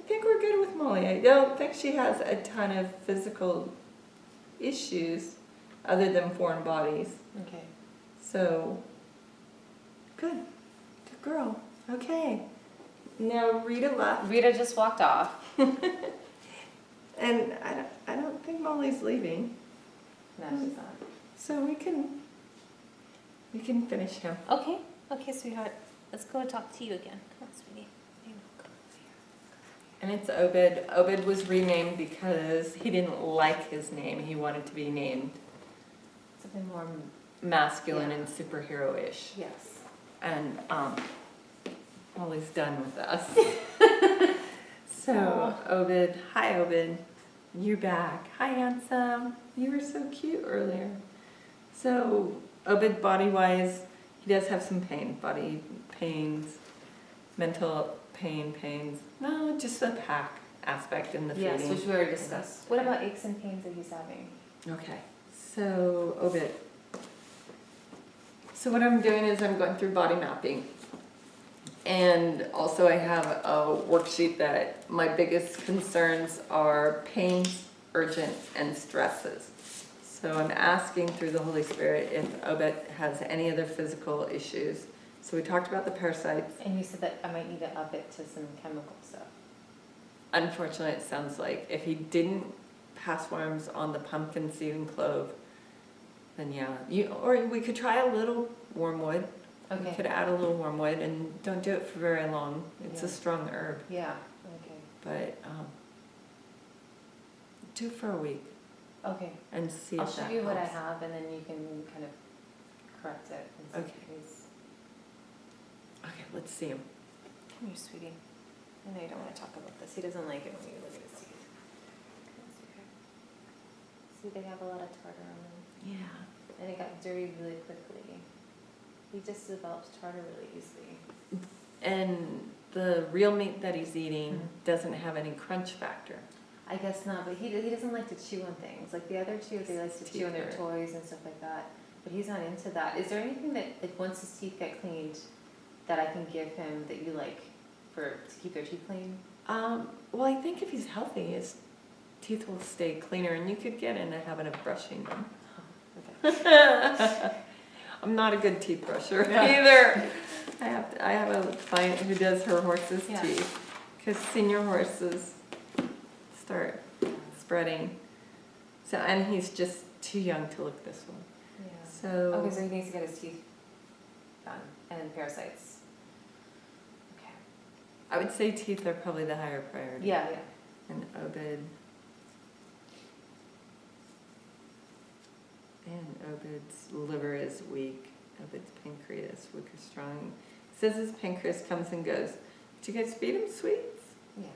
[SPEAKER 2] think we're good with Molly. I don't think she has a ton of physical issues other than foreign bodies.
[SPEAKER 1] Okay.
[SPEAKER 2] So, good. Good girl. Okay. Now Rita left.
[SPEAKER 1] Rita just walked off.
[SPEAKER 2] And I don't think Molly's leaving.
[SPEAKER 1] No, she's not.
[SPEAKER 2] So we can finish him.
[SPEAKER 1] Okay. Okay, sweetheart. Let's go talk to you again. Come on, sweetie.
[SPEAKER 2] And it's Obed. Obed was renamed because he didn't like his name. He wanted to be named
[SPEAKER 1] Something more.
[SPEAKER 2] masculine and superhero-ish.
[SPEAKER 1] Yes.
[SPEAKER 2] And Molly's done with us. So Obed, hi Obed, you're back. Hi handsome, you were so cute earlier. So Obed, body-wise, he does have some pain, body pains, mental pains. No, just the pack aspect in the feeding.
[SPEAKER 1] Yes, which we already discussed. What about aches and pains that he's having?
[SPEAKER 2] Okay, so Obed. So what I'm doing is I'm going through body mapping. And also I have a worksheet that my biggest concerns are pains, urgent, and stresses. So I'm asking through the Holy Spirit if Obed has any other physical issues. So we talked about the parasites.
[SPEAKER 1] And you said that I might need to up it to some chemical stuff.
[SPEAKER 2] Unfortunately, it sounds like if he didn't pass worms on the pumpkin seed and clove, then yeah. Or we could try a little wormwood.
[SPEAKER 1] Okay.
[SPEAKER 2] We could add a little wormwood and don't do it for very long. It's a strong herb.
[SPEAKER 1] Yeah. Okay.
[SPEAKER 2] But do it for a week
[SPEAKER 1] Okay.
[SPEAKER 2] and see
[SPEAKER 1] I'll
[SPEAKER 2] if
[SPEAKER 1] show
[SPEAKER 2] that
[SPEAKER 1] you what I
[SPEAKER 2] helps.
[SPEAKER 1] have, and then you can kind of correct it. And see
[SPEAKER 2] Okay.
[SPEAKER 1] if he's-
[SPEAKER 2] Okay, let's see him.
[SPEAKER 1] Come here, sweetie. I know you don't want to talk about this. He doesn't like it when you look at his teeth. Come on, sweetheart. See, they have a lot of tartar on them,
[SPEAKER 2] Yeah.
[SPEAKER 1] and it got dirty really quickly. He just develops tartar really easily.
[SPEAKER 2] And the real meat that he's eating
[SPEAKER 1] Mhm.
[SPEAKER 2] doesn't have any crunch factor.
[SPEAKER 1] I guess not, but he doesn't like to chew on things. Like the other two, they like to chew on their
[SPEAKER 2] Teeth
[SPEAKER 1] toys and stuff like that. But he's not into that. Is there anything that, like, once his teeth get cleaned, that I can give him that you like to keep their teeth clean?
[SPEAKER 2] Well, I think if he's healthy, his teeth will stay cleaner, and you could get in the habit of brushing them.
[SPEAKER 1] Okay.
[SPEAKER 2] I'm not a good teeth brusher
[SPEAKER 1] Yeah.
[SPEAKER 2] either. I have a client who does her horse's
[SPEAKER 1] Yeah.
[SPEAKER 2] teeth because senior horses start spreading. So, and he's just too young to look this one.
[SPEAKER 1] Yeah.
[SPEAKER 2] So,
[SPEAKER 1] Okay, so he needs to get his teeth done and parasites. Okay.
[SPEAKER 2] I would say teeth are probably the higher priority.
[SPEAKER 1] Yeah, yeah.
[SPEAKER 2] And Oben. And Obed's liver is weak. Obed's pancreas, weak or strong. Says his pancreas comes and goes. But you guys feed him sweets?
[SPEAKER 1] Yeah.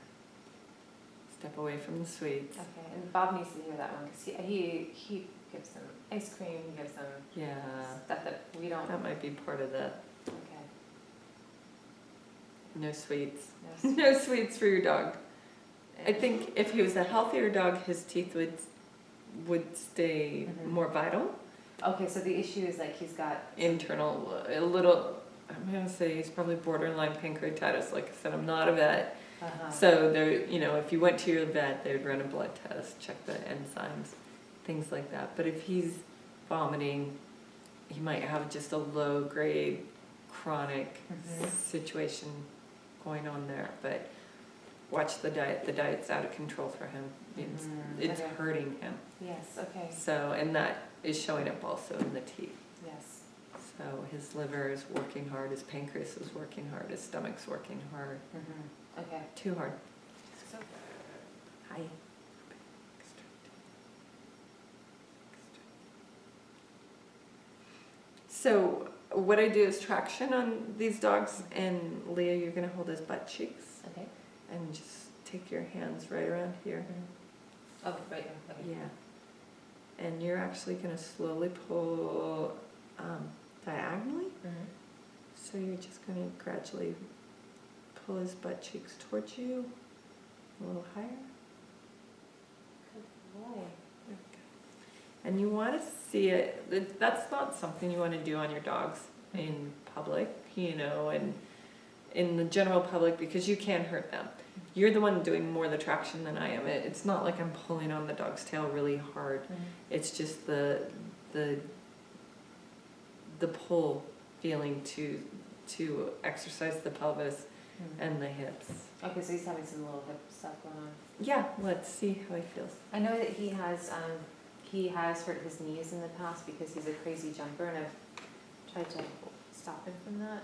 [SPEAKER 2] Step away from the sweets.
[SPEAKER 1] Okay, and Bob needs to hear that one because he gives them ice cream, he gives them
[SPEAKER 2] Yeah.
[SPEAKER 1] stuff that we don't.
[SPEAKER 2] That might be part of the
[SPEAKER 1] Okay.
[SPEAKER 2] no sweets.
[SPEAKER 1] No
[SPEAKER 2] No sweets for your dog. I think if he was a healthier dog, his teeth would stay
[SPEAKER 1] Mhm.
[SPEAKER 2] more vital.
[SPEAKER 1] Okay, so the issue is like he's got.
[SPEAKER 2] Internal, a little, I'm gonna say he's probably borderline pancreatitis. Like I said, I'm not a vet.
[SPEAKER 1] Uh-huh.
[SPEAKER 2] So there, if you went to your vet, they would run a blood test, check the enzymes, things like that. But if he's vomiting, he might have just a low grade chronic
[SPEAKER 1] Mhm.
[SPEAKER 2] situation going on there. But watch the diet. The diet's out of control for him. It's
[SPEAKER 1] Okay.
[SPEAKER 2] hurting him.
[SPEAKER 1] Yes, okay.
[SPEAKER 2] So, and that is showing up also in the teeth.
[SPEAKER 1] Yes.
[SPEAKER 2] So his liver is working hard, his pancreas is working hard, his stomach's working hard.
[SPEAKER 1] Mm-hmm. Okay.
[SPEAKER 2] Too hard.
[SPEAKER 1] So,
[SPEAKER 2] Hi. So what I do is traction on these dogs, and Leah, you're gonna hold his butt cheeks
[SPEAKER 1] okay.
[SPEAKER 2] and just take your hands right around here.
[SPEAKER 1] Mm-hmm. Oh, right. Okay.
[SPEAKER 2] Yeah. And you're actually gonna slowly pull diagonally.
[SPEAKER 1] Mm-hmm.
[SPEAKER 2] So you're just gonna gradually pull his butt cheeks towards you, a little higher.
[SPEAKER 1] Good boy.
[SPEAKER 2] And you want to see it. That's not something you want to do on your dogs in public, and in the general public, because you can hurt them. You're the one doing more of the traction than I am. It's not like I'm pulling on the dog's tail really hard.
[SPEAKER 1] Mm-hmm.
[SPEAKER 2] It's just the pull feeling to exercise the pelvis
[SPEAKER 1] Mm-hmm.
[SPEAKER 2] and the hips.
[SPEAKER 1] Okay, so he's having some little hip stuff going on.
[SPEAKER 2] Yeah, let's see how he feels.
[SPEAKER 1] I know that he has hurt his knees in the past because he's a crazy jumper, and I've tried to stop him from that.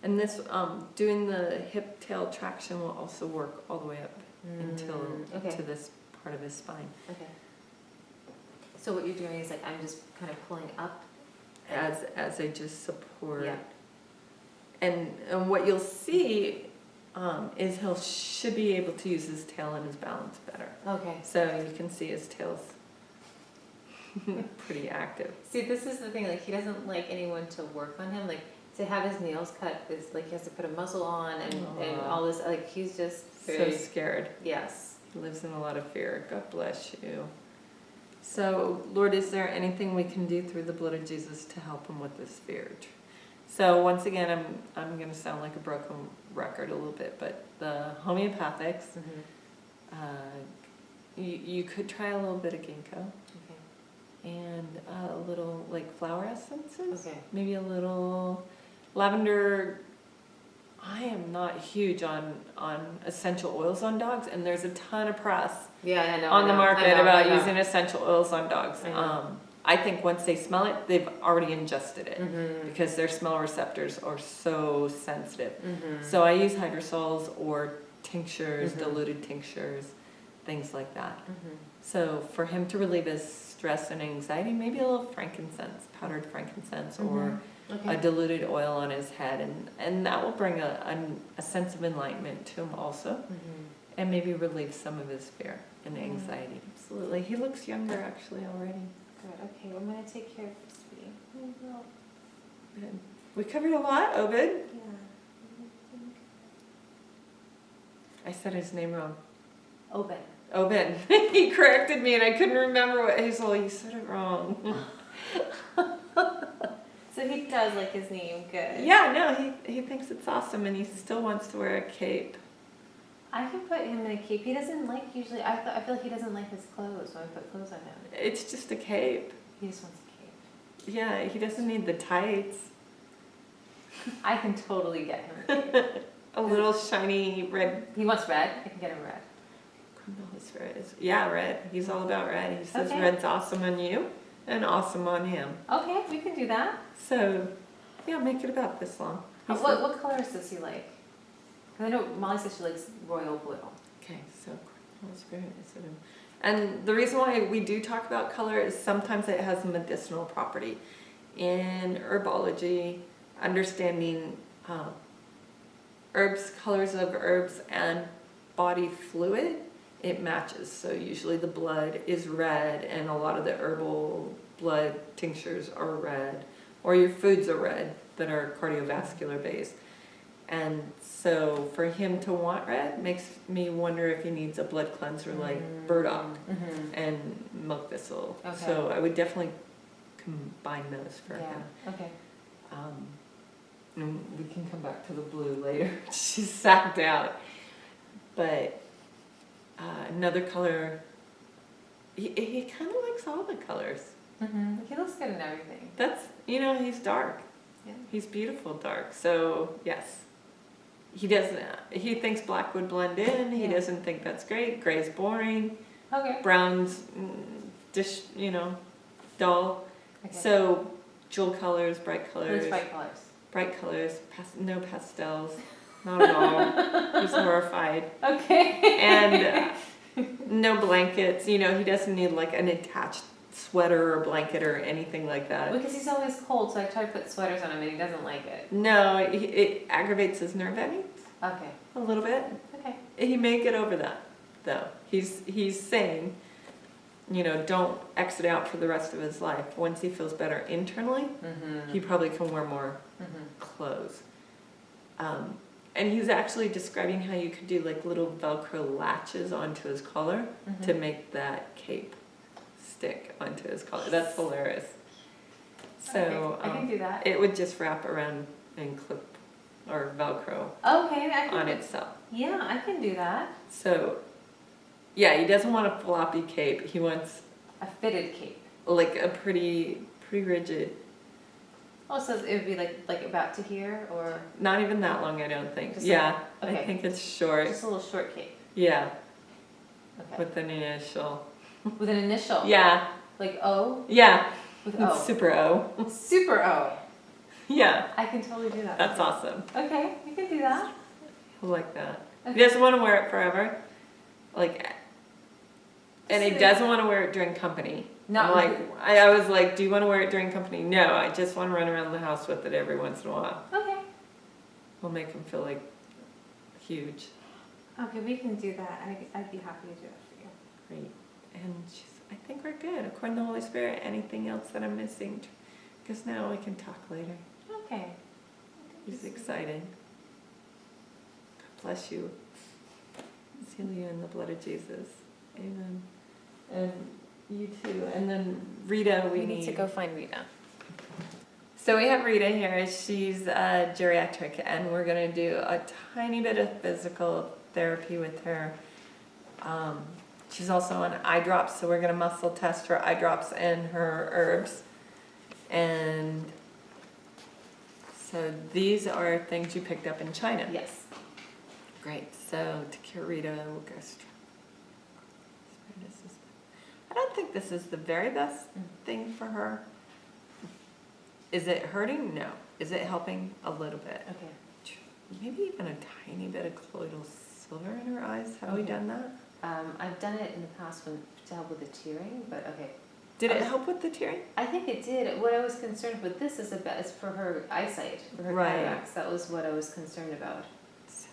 [SPEAKER 2] And this, doing the hip tail traction will also work all the way up until
[SPEAKER 1] okay.
[SPEAKER 2] to this part of his spine.
[SPEAKER 1] Okay. So what you're doing is like I'm just kind of pulling up.
[SPEAKER 2] As I just support.
[SPEAKER 1] Yeah.
[SPEAKER 2] And what you'll see is should be able to use his tail and his balance better.
[SPEAKER 1] Okay.
[SPEAKER 2] So you can see his tail's pretty active.
[SPEAKER 1] See, this is the thing. Like he doesn't like anyone to work on him. Like to have his nails cut is like he has to put a muzzle on and all this. Like he's just very
[SPEAKER 2] So scared.
[SPEAKER 1] Yes.
[SPEAKER 2] He lives in a lot of fear. God bless you. So, Lord, is there anything we can do through the blood of Jesus to help him with this fear? So, once again, I'm going to sound like a broken record a little bit, but the homeopathics, you could try a little bit of ginkgo.
[SPEAKER 1] Okay.
[SPEAKER 2] And a little like flower essences.
[SPEAKER 1] Okay.
[SPEAKER 2] Maybe a little lavender. I am not huge on essential oils on dogs, and there's a ton of press
[SPEAKER 1] Yeah, I know.
[SPEAKER 2] on the market about
[SPEAKER 1] I know.
[SPEAKER 2] using essential oils on dogs.
[SPEAKER 1] I know.
[SPEAKER 2] I think once they smell it, they've already ingested it
[SPEAKER 1] Mm-hmm.
[SPEAKER 2] because their smell receptors are so sensitive.
[SPEAKER 1] Mm-hmm.
[SPEAKER 2] So I use hydrosols or tinctures,
[SPEAKER 1] Mhm.
[SPEAKER 2] diluted tinctures, things like that.
[SPEAKER 1] Mm-hmm.
[SPEAKER 2] So for him to relieve his stress and anxiety, maybe a little frankincense, powdered frankincense, or
[SPEAKER 1] Okay.
[SPEAKER 2] a diluted oil on his head, and that will bring a sense of enlightenment to him also,
[SPEAKER 1] Mm-hmm.
[SPEAKER 2] and maybe relieve some of his fear and anxiety. Absolutely. He looks younger actually already.
[SPEAKER 1] Good. Okay, I'm gonna take care of this, sweetie.
[SPEAKER 2] Good. We covered a lot, Oben.
[SPEAKER 1] Yeah.
[SPEAKER 2] I said his name wrong.
[SPEAKER 1] Oben.
[SPEAKER 2] Oben. He corrected me and I couldn't remember what Hazel, you said it wrong.
[SPEAKER 1] So he does like his name. Good.
[SPEAKER 2] Yeah, no, he thinks it's awesome and he still wants to wear a cape.
[SPEAKER 1] I can put him in a cape. He doesn't like usually. I feel like he doesn't like his clothes when I put clothes on him.
[SPEAKER 2] It's just a cape.
[SPEAKER 1] He just wants a cape.
[SPEAKER 2] Yeah, he doesn't need the tights.
[SPEAKER 1] I can totally get him.
[SPEAKER 2] A little shiny red.
[SPEAKER 1] He wants red. I can get him red.
[SPEAKER 2] Holy Spirit is, yeah, red. He's all about red. He says
[SPEAKER 1] Okay.
[SPEAKER 2] red's awesome on you and awesome on him.
[SPEAKER 1] Okay, we can do that.
[SPEAKER 2] So, yeah, make it about this long.
[SPEAKER 1] What colors does he like? 'Cause I know Molly says she likes royal blue.
[SPEAKER 2] Okay, so Holy Spirit is in him. And the reason why we do talk about color is sometimes it has medicinal property. In herbology, understanding herbs, colors of herbs, and body fluid, it matches. So usually the blood is red, and a lot of the herbal blood tinctures are red, or your foods are red that are cardiovascular based. And so for him to want red makes me wonder if he needs a blood cleanser like burdock and milk thistle.
[SPEAKER 1] Okay.
[SPEAKER 2] So I would definitely combine those for him.
[SPEAKER 1] Yeah. Okay.
[SPEAKER 2] And we can come back to the blue later. She's sacked out. But another color, he kind of likes all the colors.
[SPEAKER 1] He looks good in everything.
[SPEAKER 2] That's, he's dark.
[SPEAKER 1] Yeah.
[SPEAKER 2] He's beautiful dark. So, yes. He thinks black would blend in. He
[SPEAKER 1] Yeah.
[SPEAKER 2] doesn't think that's great. Gray's boring.
[SPEAKER 1] Okay.
[SPEAKER 2] Brown's, dull.
[SPEAKER 1] Okay.
[SPEAKER 2] So, jewel colors, bright colors.
[SPEAKER 1] Who's bright colors?
[SPEAKER 2] Bright colors, no pastels, not at all. He's horrified.
[SPEAKER 1] Okay.
[SPEAKER 2] And no blankets. He doesn't need like an attached sweater or blanket or anything like that.
[SPEAKER 1] Because he's always cold, so I try to put sweaters on him and he doesn't like it.
[SPEAKER 2] No, it aggravates his nerve endings
[SPEAKER 1] Okay.
[SPEAKER 2] a little bit.
[SPEAKER 1] Okay.
[SPEAKER 2] He may get over that, though. He's saying, don't exit out for the rest of his life. Once he feels better internally, he probably can wear more clothes. And he's actually describing how you could do like little Velcro latches onto his collar to make that cape stick onto his collar. That's hilarious. So
[SPEAKER 1] okay. I can do that.
[SPEAKER 2] it would just wrap around and clip or Velcro
[SPEAKER 1] Okay, I can.
[SPEAKER 2] on itself.
[SPEAKER 1] Yeah, I can do that.
[SPEAKER 2] So yeah, he doesn't want a floppy cape. He wants
[SPEAKER 1] A fitted cape.
[SPEAKER 2] like a pretty rigid.
[SPEAKER 1] Oh, so it would be like about to here, or
[SPEAKER 2] Not even that long, I don't think.
[SPEAKER 1] Just
[SPEAKER 2] Yeah,
[SPEAKER 1] like- okay.
[SPEAKER 2] I think it's short.
[SPEAKER 1] just a little short cape?
[SPEAKER 2] Yeah,
[SPEAKER 1] Okay.
[SPEAKER 2] with an initial.
[SPEAKER 1] With an initial.
[SPEAKER 2] Yeah,
[SPEAKER 1] Like O.
[SPEAKER 2] yeah.
[SPEAKER 1] With
[SPEAKER 2] It's
[SPEAKER 1] O.
[SPEAKER 2] super O.
[SPEAKER 1] Super O.
[SPEAKER 2] Yeah,
[SPEAKER 1] I can totally do that.
[SPEAKER 2] that's awesome.
[SPEAKER 1] Okay, you can do that.
[SPEAKER 2] I like that. He
[SPEAKER 1] Okay.
[SPEAKER 2] doesn't want to wear it forever. And he
[SPEAKER 1] Just
[SPEAKER 2] doesn't want to wear it during company.
[SPEAKER 1] Not
[SPEAKER 2] I was like, do you want to wear it during company? No, I just want to run around the house with it every once in a while.
[SPEAKER 1] Okay.
[SPEAKER 2] We'll make him feel like huge.
[SPEAKER 1] Okay, we can do that. I'd be happy to do it for you.
[SPEAKER 2] Great. And I think we're good. According to the Holy Spirit, anything else that I'm missing? Because now we can talk later.
[SPEAKER 1] Okay.
[SPEAKER 2] He's excited. God bless you. Seal you in the blood of Jesus. Amen. And you too. And then Rita, we need
[SPEAKER 1] to go find Rita.
[SPEAKER 2] So we have Rita here. She's geriatric, and we're going to do a tiny bit of physical therapy with her. She's also on eye drops, so we're going to muscle test her eye drops and her herbs. And so these are things you picked up in China.
[SPEAKER 1] Yes.
[SPEAKER 2] Great. So to cure Rita, we'll go straight. I don't think this is the very best thing for her. Is it hurting? No. Is it helping? A little bit.
[SPEAKER 1] Okay.
[SPEAKER 2] Maybe even a tiny bit of colloidal silver in her eyes. Have we
[SPEAKER 1] Okay.
[SPEAKER 2] done that?
[SPEAKER 1] I've done it in the past to help with the tearing, but okay.
[SPEAKER 2] Did it help with the tearing?
[SPEAKER 1] I think it did. What I was concerned with this is is for her eyesight, for her
[SPEAKER 2] Right.
[SPEAKER 1] cataracts. That was what I was concerned about.
[SPEAKER 2] So,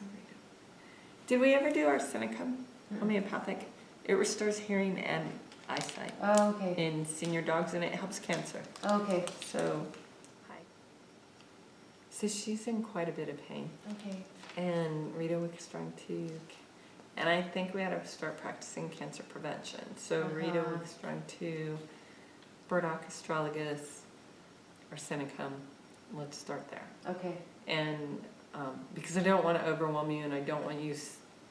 [SPEAKER 2] did we ever do our Seneca homeopathic? It restores hearing and eyesight
[SPEAKER 1] Oh, okay.
[SPEAKER 2] in senior dogs, and it helps cancer.
[SPEAKER 1] Okay.
[SPEAKER 2] So, hi. So she's in quite a bit of pain.
[SPEAKER 1] Okay.
[SPEAKER 2] And Rita was trying to, and I think we had to start practicing cancer prevention. So Rita was trying to burdock, astragalus, or seneca. Let's start there.
[SPEAKER 1] Okay.
[SPEAKER 2] And because I don't want to overwhelm you, and I don't want you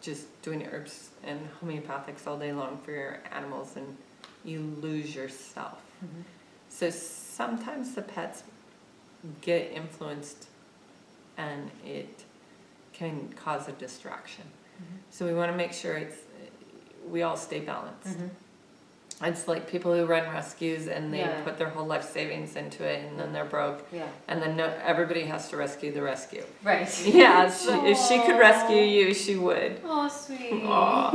[SPEAKER 2] just doing herbs and homeopathics all day long for your animals, and you lose yourself. So sometimes the pets get influenced and it can cause a distraction.
[SPEAKER 1] Mhm.
[SPEAKER 2] So we want to make sure we all stay balanced.
[SPEAKER 1] Mhm.
[SPEAKER 2] It's like people who run rescues and they
[SPEAKER 1] Yeah.
[SPEAKER 2] put their whole life savings into it, and then they're broke,
[SPEAKER 1] Yeah.
[SPEAKER 2] and then everybody has to rescue the rescue.
[SPEAKER 1] Right.
[SPEAKER 2] Yeah, if she could rescue you, she would.
[SPEAKER 1] Oh, sweet.
[SPEAKER 2] Aw.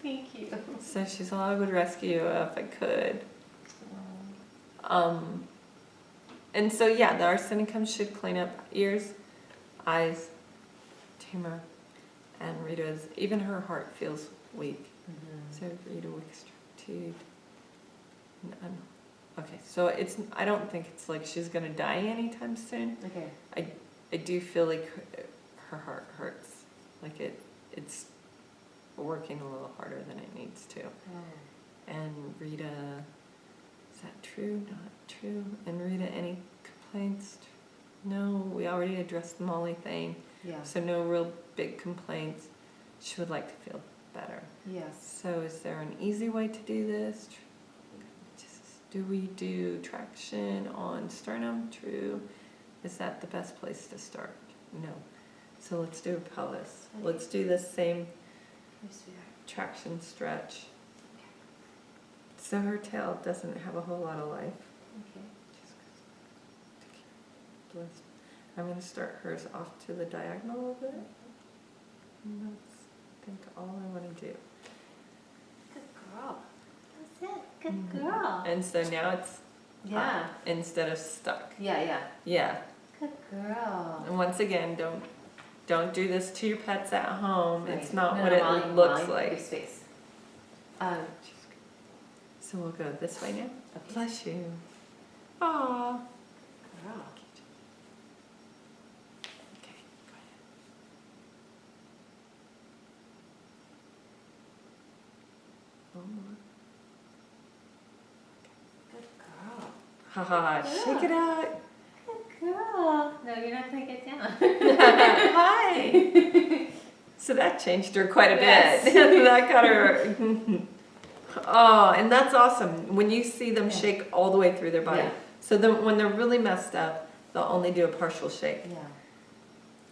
[SPEAKER 1] Thank you.
[SPEAKER 2] So she's all, I would rescue you if I could. And so yeah, the arsenicum should clean up ears, eyes, tumor, and Rita's, even her heart feels weak. So Rita Wick's tooth. Okay, so I don't think it's like she's gonna die anytime soon.
[SPEAKER 1] Okay.
[SPEAKER 2] I do feel like her heart hurts. Like it's working a little harder than it needs to.
[SPEAKER 1] Oh.
[SPEAKER 2] And Rita, is that true? Not true? And Rita, any complaints? No, we already addressed the Molly thing.
[SPEAKER 1] Yeah.
[SPEAKER 2] So no real big complaints. She would like to feel better.
[SPEAKER 1] Yes.
[SPEAKER 2] So is there an easy way to do this? Do we do traction on sternum? True. Is that the best place to start? No. So let's do a pelvis. Let's do the same traction stretch. So her tail doesn't have a whole lot of life.
[SPEAKER 1] Okay.
[SPEAKER 2] I'm going to start hers off to the diagonal a little bit. And that's, I think, all I want to do.
[SPEAKER 1] Good girl. That's it. Good girl.
[SPEAKER 2] And so now it's
[SPEAKER 1] Yeah.
[SPEAKER 2] up instead of stuck.
[SPEAKER 1] Yeah, yeah.
[SPEAKER 2] Yeah.
[SPEAKER 1] Good girl.
[SPEAKER 2] And once again, don't do this to your pets at home.
[SPEAKER 1] Right.
[SPEAKER 2] It's not
[SPEAKER 1] No,
[SPEAKER 2] what
[SPEAKER 1] no,
[SPEAKER 2] it
[SPEAKER 1] Molly,
[SPEAKER 2] looks
[SPEAKER 1] Molly,
[SPEAKER 2] like.
[SPEAKER 1] give space.
[SPEAKER 2] So we'll go this way now.
[SPEAKER 1] Okay.
[SPEAKER 2] Bless you. Aww.
[SPEAKER 1] Girl.
[SPEAKER 2] Okay, go ahead. One more.
[SPEAKER 1] Good girl.
[SPEAKER 2] Haha, shake it out.
[SPEAKER 1] Good girl. No, you're not gonna get down.
[SPEAKER 2] Hi. So that changed her quite a
[SPEAKER 1] Yes.
[SPEAKER 2] bit. That got her. Oh, and that's awesome when you see them shake all the way through their body.
[SPEAKER 1] Yeah.
[SPEAKER 2] So then when they're really messed up, they'll only do a partial shake.
[SPEAKER 1] Yeah.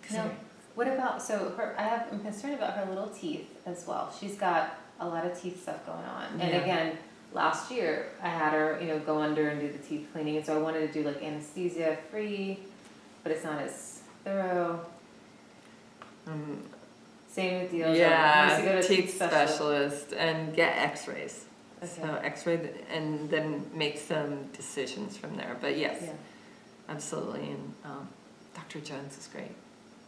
[SPEAKER 2] 'Cause
[SPEAKER 1] Now, what about, so I'm concerned about her little teeth as well. She's got a lot of teeth stuff going on. And
[SPEAKER 2] Yeah.
[SPEAKER 1] again, last year I had her, go under and do the teeth cleaning. And so I wanted to do like anesthesia free, but it's not as thorough. Same deal. Wants to
[SPEAKER 2] Yeah,
[SPEAKER 1] go to
[SPEAKER 2] teeth specialist and get x-rays.
[SPEAKER 1] Okay.
[SPEAKER 2] So x-ray and then make some decisions from there. But yes,
[SPEAKER 1] Yeah.
[SPEAKER 2] absolutely. And Dr. Jones is great,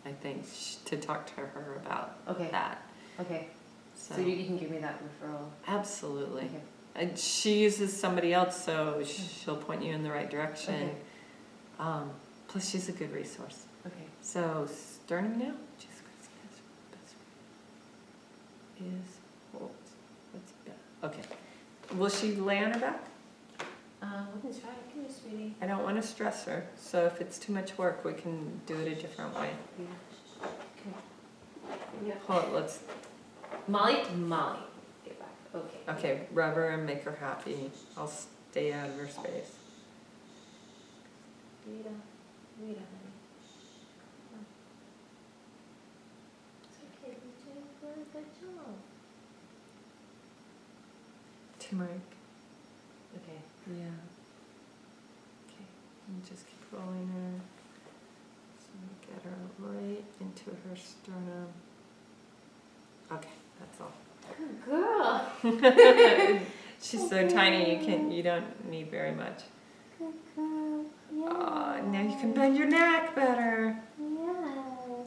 [SPEAKER 2] I think, to talk to her about
[SPEAKER 1] Okay.
[SPEAKER 2] that.
[SPEAKER 1] Okay. So you can give me that referral.
[SPEAKER 2] Absolutely.
[SPEAKER 1] Okay.
[SPEAKER 2] And she uses somebody else, so she'll point you in the right direction.
[SPEAKER 1] Okay.
[SPEAKER 2] Plus, she's a good resource.
[SPEAKER 1] Okay.
[SPEAKER 2] So, sternum now. Jesus Christ, yes. Best is holds. What's that? Okay. Will she lay on her back?
[SPEAKER 1] We can try. Come here, sweetie.
[SPEAKER 2] I don't want to stress her, so if it's too much work, we can do it a different way.
[SPEAKER 1] Yeah. Yeah.
[SPEAKER 2] Hold it, let's.
[SPEAKER 1] Molly, get back. Okay.
[SPEAKER 2] Okay, rub her and make her happy. I'll stay out of her space.
[SPEAKER 1] Rita, honey. It's okay. You're doing a really good job.
[SPEAKER 2] Turmeric.
[SPEAKER 1] Okay.
[SPEAKER 2] Yeah. Okay, and just keep rolling her. So get her right into her sternum. Okay, that's all.
[SPEAKER 1] Good girl.
[SPEAKER 2] She's so tiny, you don't need very much.
[SPEAKER 1] Good girl. Yeah.
[SPEAKER 2] Now you can bend your neck better.
[SPEAKER 1] Yes.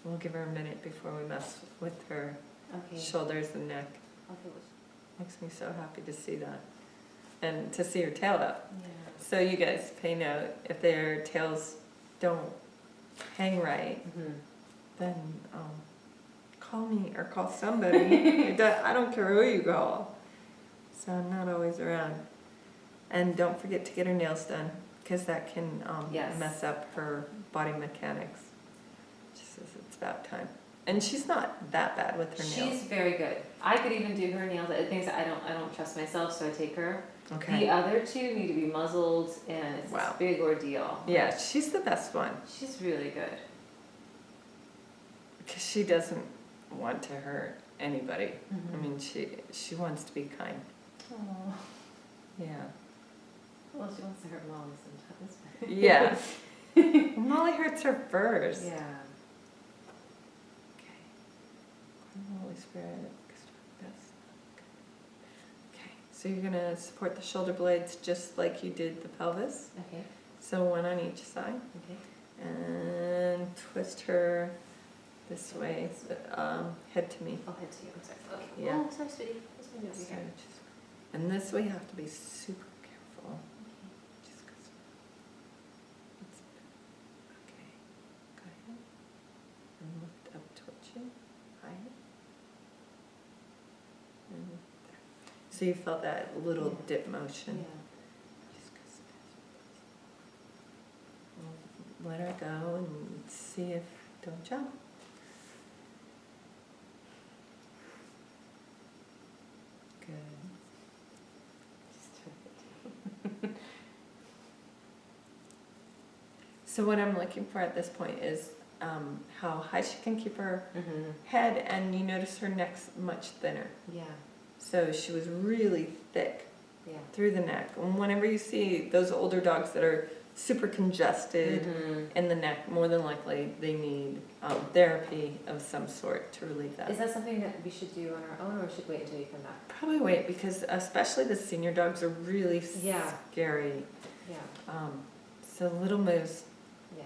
[SPEAKER 2] We'll give her a minute before we mess with her
[SPEAKER 1] Okay.
[SPEAKER 2] shoulders and neck.
[SPEAKER 1] Okay.
[SPEAKER 2] Makes me so happy to see that. And to see her tail up.
[SPEAKER 1] Yeah.
[SPEAKER 2] So you guys pay note, if their tails don't hang right,
[SPEAKER 1] Mm-hmm.
[SPEAKER 2] then call me or call somebody. I don't care who you call. So I'm not always around. And don't forget to get her nails done, because that can
[SPEAKER 1] Yes.
[SPEAKER 2] mess up her body mechanics. She says it's about time. And she's not that bad with her nails.
[SPEAKER 1] She's very good. I could even do her nails. Things that I don't trust myself, so I take her.
[SPEAKER 2] Okay.
[SPEAKER 1] The other two need to be muzzled, and it's
[SPEAKER 2] Wow.
[SPEAKER 1] this big ordeal.
[SPEAKER 2] Yeah, she's the best one.
[SPEAKER 1] She's really good.
[SPEAKER 2] Because she doesn't want to hurt anybody.
[SPEAKER 1] Mhm.
[SPEAKER 2] I mean, she wants to be kind.
[SPEAKER 1] Oh.
[SPEAKER 2] Yeah.
[SPEAKER 1] Well, she wants to hurt Molly sometimes.
[SPEAKER 2] Yeah. Molly hurts her first.
[SPEAKER 1] Yeah.
[SPEAKER 2] Okay. Holy Spirit. Best. Okay. So you're gonna support the shoulder blades just like you did the pelvis.
[SPEAKER 1] Okay.
[SPEAKER 2] So one on each side.
[SPEAKER 1] Okay.
[SPEAKER 2] And twist her this way, head to me.
[SPEAKER 1] I'll head to you. I'm sorry. Okay.
[SPEAKER 2] Yeah.
[SPEAKER 1] Oh, sorry, sweetie. Just gonna move here.
[SPEAKER 2] And this way you have to be super careful. Just 'cause it's, okay. Go ahead. And lift up towards you. Higher. And there. So you felt that little dip motion.
[SPEAKER 1] Yeah.
[SPEAKER 2] Just 'cause let her go and see if, don't jump. Good.
[SPEAKER 1] Just turn it.
[SPEAKER 2] So what I'm looking for at this point is how high she can keep her
[SPEAKER 1] Mhm.
[SPEAKER 2] head, and you notice her neck's much thinner.
[SPEAKER 1] Yeah.
[SPEAKER 2] So she was really thick
[SPEAKER 1] Yeah.
[SPEAKER 2] through the neck. And whenever you see those older dogs that are super congested
[SPEAKER 1] Mhm.
[SPEAKER 2] in the neck, more than likely they need therapy of some sort to relieve that.
[SPEAKER 1] Is that something that we should do on our own, or should we wait until you come back?
[SPEAKER 2] Probably wait, because especially the senior dogs are really
[SPEAKER 1] Yeah.
[SPEAKER 2] scary.
[SPEAKER 1] Yeah.
[SPEAKER 2] So little moves.
[SPEAKER 1] Yeah.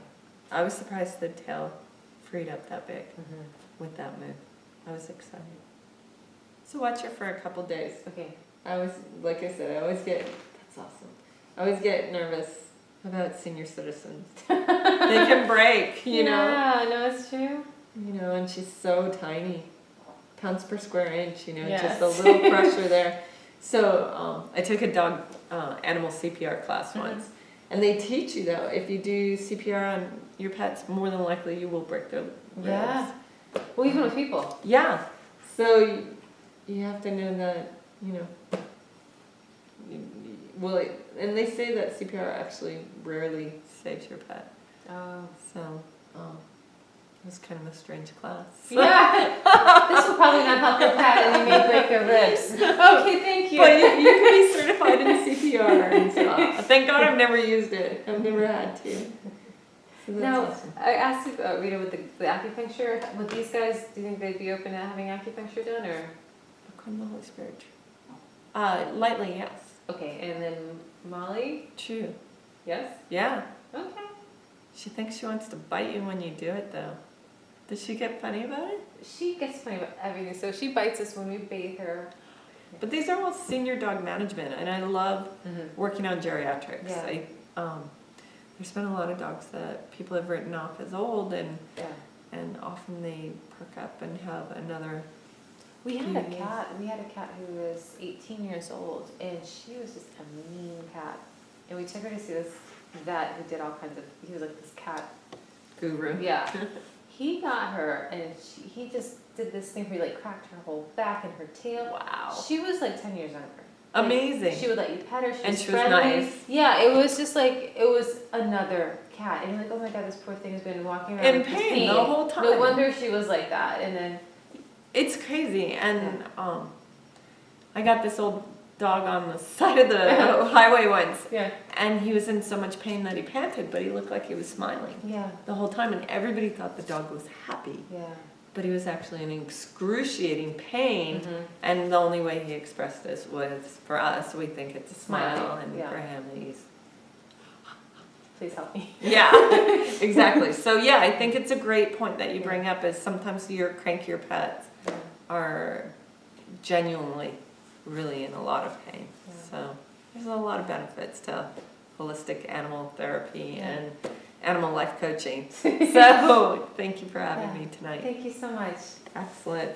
[SPEAKER 2] I was surprised the tail freed up that big
[SPEAKER 1] Mhm.
[SPEAKER 2] with that move. I was excited. So watch her for a couple days.
[SPEAKER 1] Okay.
[SPEAKER 2] I always, like I said, I always get, that's awesome. I always get nervous about senior citizens. They can break, you know.
[SPEAKER 1] Yeah, no, it's true.
[SPEAKER 2] You know, and she's so tiny. Pounds per square inch, you know,
[SPEAKER 1] Yes.
[SPEAKER 2] just a little pressure there. So I took a dog animal CPR class once. And they teach you, though, if you do CPR on your pets, more than likely you will break their ribs.
[SPEAKER 1] Yeah. Well, even with people.
[SPEAKER 2] Yeah. So you have to know that, you know. Well, and they say that CPR actually rarely saves your pet.
[SPEAKER 1] Oh.
[SPEAKER 2] So it was kind of a strange class.
[SPEAKER 1] Yeah. This will probably not help your pet, and you may break their ribs. Okay, thank you.
[SPEAKER 2] But you can be certified in CPR and stuff. Thank God I've never used it. I've never had to. So that's
[SPEAKER 1] Now,
[SPEAKER 2] awesome.
[SPEAKER 1] I asked you about Rita with the acupuncture. With these guys, do you think they'd be open to having acupuncture done, or?
[SPEAKER 2] According to the Holy Spirit. Lightly, yes.
[SPEAKER 1] Okay, and then Molly?
[SPEAKER 2] True.
[SPEAKER 1] Yes?
[SPEAKER 2] Yeah.
[SPEAKER 1] Okay.
[SPEAKER 2] She thinks she wants to bite you when you do it, though. Does she get funny about it?
[SPEAKER 1] She gets funny about everything, so she bites us when we bathe her.
[SPEAKER 2] But these are all senior dog management, and I love
[SPEAKER 1] Mm-hmm.
[SPEAKER 2] working on geriatrics.
[SPEAKER 1] Yeah.
[SPEAKER 2] There's been a lot of dogs that people have written off as old, and often they perk up and have another.
[SPEAKER 1] We had a
[SPEAKER 2] Cute.
[SPEAKER 1] cat. We had a cat who was 18 years old, and she was just a mean cat. And we took her to see this vet who did all kinds of. He was like this cat
[SPEAKER 2] Guru.
[SPEAKER 1] Yeah. He got her, and he just did this thing where he like cracked her whole back and her tail.
[SPEAKER 2] Wow.
[SPEAKER 1] She was like 10 years younger.
[SPEAKER 2] Amazing.
[SPEAKER 1] She would let you pet her. She
[SPEAKER 2] And
[SPEAKER 1] was
[SPEAKER 2] she was
[SPEAKER 1] friendly.
[SPEAKER 2] nice.
[SPEAKER 1] Yeah, it was just like it was another cat, and you're like, oh my god, this poor thing has been walking around
[SPEAKER 2] In
[SPEAKER 1] with
[SPEAKER 2] pain the whole time.
[SPEAKER 1] No wonder she was like that. And then
[SPEAKER 2] It's crazy, and I got this old dog on the side of the highway once, and he was in so much pain that he panted, but he looked like he was smiling the whole time, and everybody thought the dog was happy. But he was actually in excruciating pain, and the only way he expressed this was, for us, we think it's a smile,
[SPEAKER 1] Smiling,
[SPEAKER 2] and for him, he's...
[SPEAKER 1] Please help me.
[SPEAKER 2] Yeah, exactly. So yeah, I think it's a great point that you bring up, is sometimes your crankier pets are genuinely really in a lot of pain. So there's a lot of benefits to holistic animal therapy and animal life coaching. So thank you for having me tonight.
[SPEAKER 1] Thank you so much.
[SPEAKER 2] Excellent.